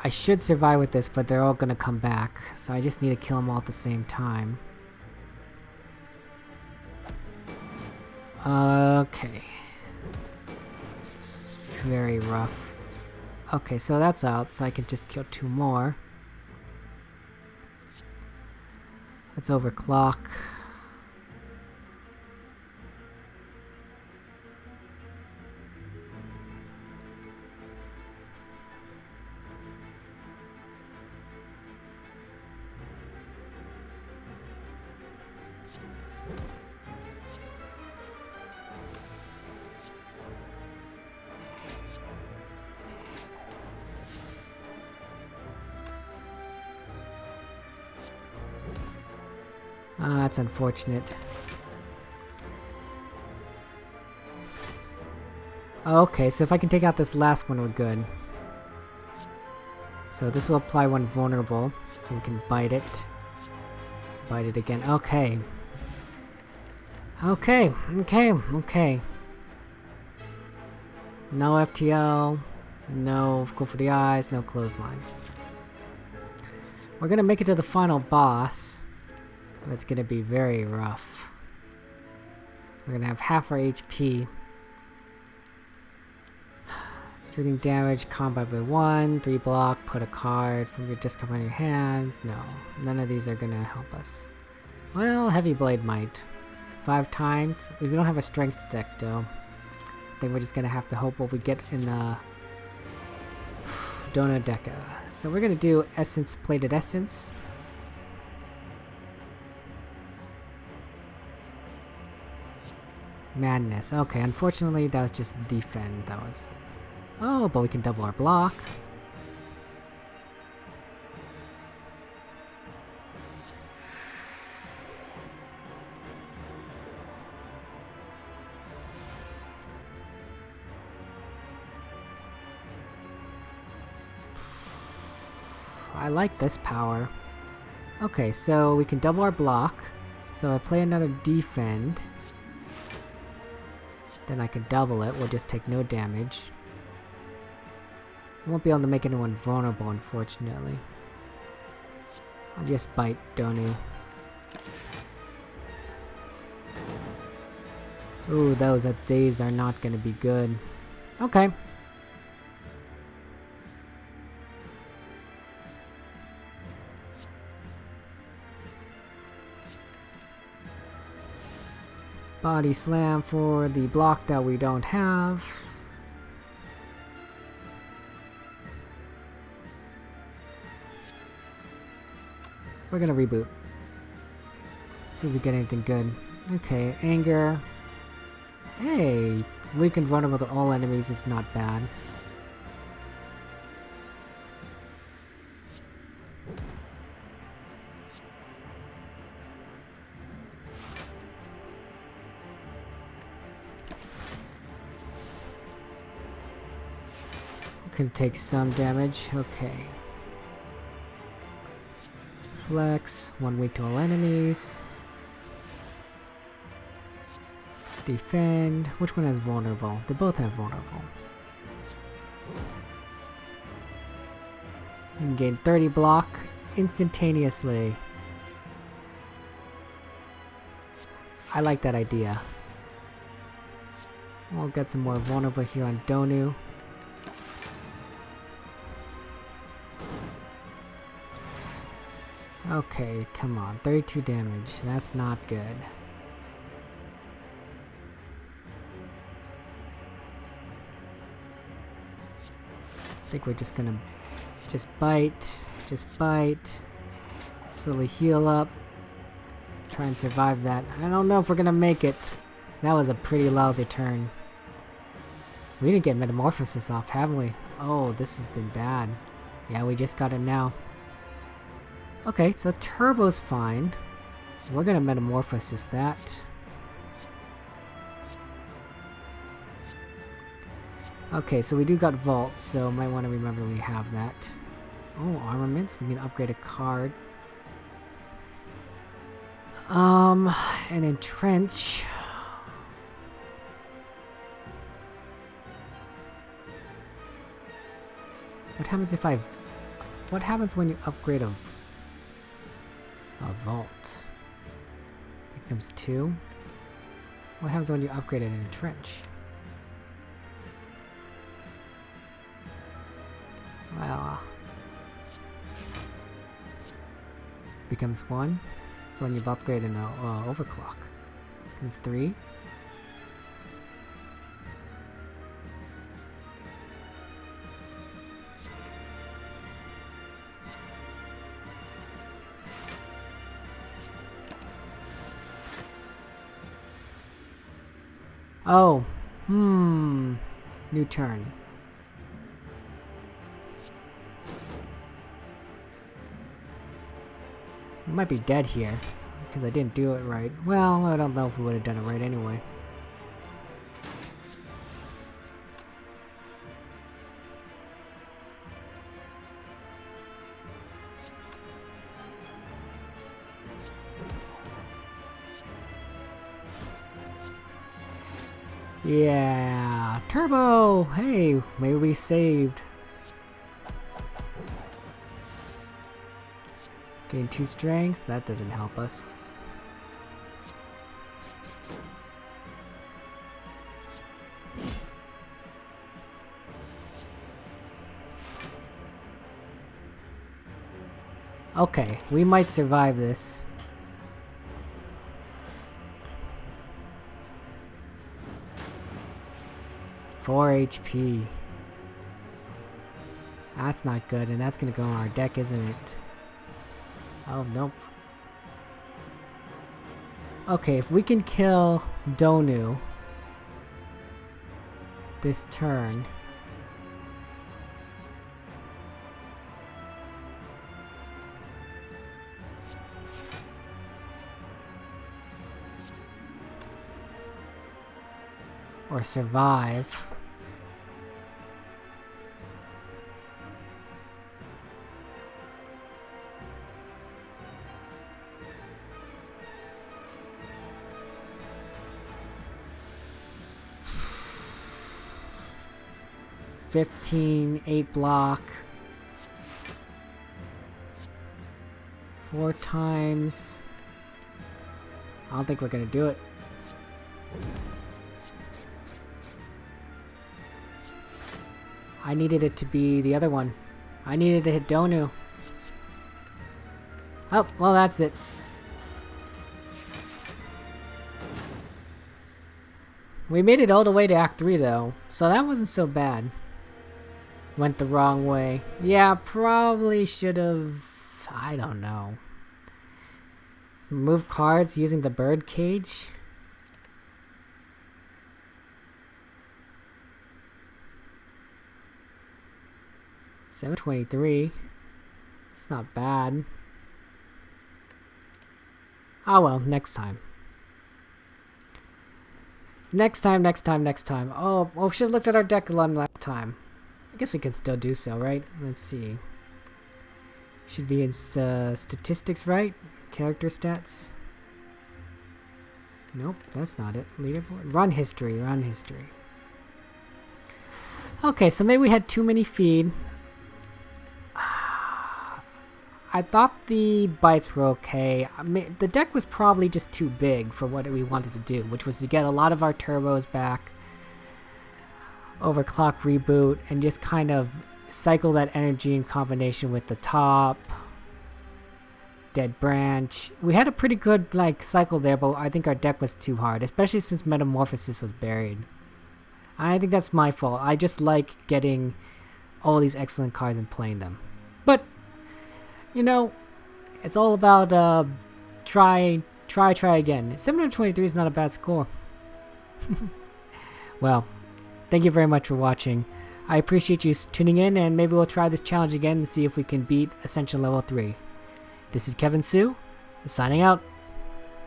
I should survive with this, but they're all gonna come back. So I just need to kill them all at the same time. Okay. It's very rough. Okay, so that's out, so I can just kill 2 more. Let's overclock. Ah, that's unfortunate. Okay, so if I can take out this last one, we're good. So this will apply when vulnerable, so we can bite it. Bite it again. Okay. Okay. No FTL. No go for the eyes. No clothesline. We're gonna make it to the final boss. It's gonna be very rough. We're gonna have half our HP. Shooting damage, combat by 1, 3 block, put a card from your discard on your hand. No, none of these are gonna help us. Well, Heavy Blade might. 5 times. We don't have a strength deck though. I think we're just gonna have to hope what we get in Donodeka. So we're gonna do Essence, Plated Essence. Madness. Okay, unfortunately that was just defend. That was... Oh, but we can double our block. I like this power. Okay, so we can double our block. So I play another defend. Then I can double it. We'll just take no damage. Won't be able to make anyone vulnerable, unfortunately. I'll just bite Donu. Ooh, those days are not gonna be good. Okay. Body slam for the block that we don't have. We're gonna reboot. See if we get anything good. Okay, anger. Hey, weakened vulnerable to all enemies is not bad. Can take some damage. Okay. Flex, 1 weak to all enemies. Defend. Which one has vulnerable? They both have vulnerable. You can gain 30 block instantaneously. I like that idea. We'll get some more vulnerable here on Donu. Okay, come on. 32 damage. That's not good. I think we're just gonna bite. Just bite. Slowly heal up. Try and survive that. I don't know if we're gonna make it. That was a pretty lousy turn. We didn't get Metamorphosis off, haven't we? Oh, this has been bad. Yeah, we just got it now. Okay, so Turbo's fine. We're gonna Metamorphosis that. Okay, so we do got Vault, so might want to remember we have that. Oh, armaments. We can upgrade a card. And Entrench. What happens if I what happens when you upgrade a vault? Becomes 2. What happens when you upgrade it in a trench? Well, becomes 1. That's when you upgrade in a overclock. Becomes 3. Oh, new turn. We might be dead here, because I didn't do it right. Well, I don't know if we would have done it right anyway. Yeah, turbo! Hey, maybe we saved. Gain 2 strength, that doesn't help us. Okay, we might survive this. Four HP. That's not good, and that's gonna go on our deck, isn't it? Oh, nope. Okay, if we can kill Donu this turn. Or survive. $15, 8 block. 4 times. I don't think we're gonna do it. I needed it to be the other one. I needed to hit Donu. Oh, well that's it. We made it all the way to Act 3 though, so that wasn't so bad. Went the wrong way. Yeah, probably should've... I don't know. Remove cards using the bird cage? $7.23. It's not bad. Oh well, next time. Next time. Oh, we should have looked at our deck a lot last time. I guess we can still do so, right? Let's see. Should be in statistics, right? Character stats. Nope, that's not it. Leaderboard. Run history. Okay, so maybe we had too many feed. I thought the bites were okay. I mean, the deck was probably just too big for what we wanted to do, which was to get a lot of our turbos back, overclock reboot, and just kind of cycle that energy in combination with the top, dead branch. We had a pretty good cycle there, but I think our deck was too hard, especially since Metamorphosis was buried. And I think that's my fault. I just like getting all these excellent cards and playing them. But you know, it's all about try again. 723 is not a bad score. Well, thank you very much for watching. I appreciate you tuning in, and maybe we'll try this challenge again and see if we can beat Ascension Level 3. This is Kevin Sue, signing out.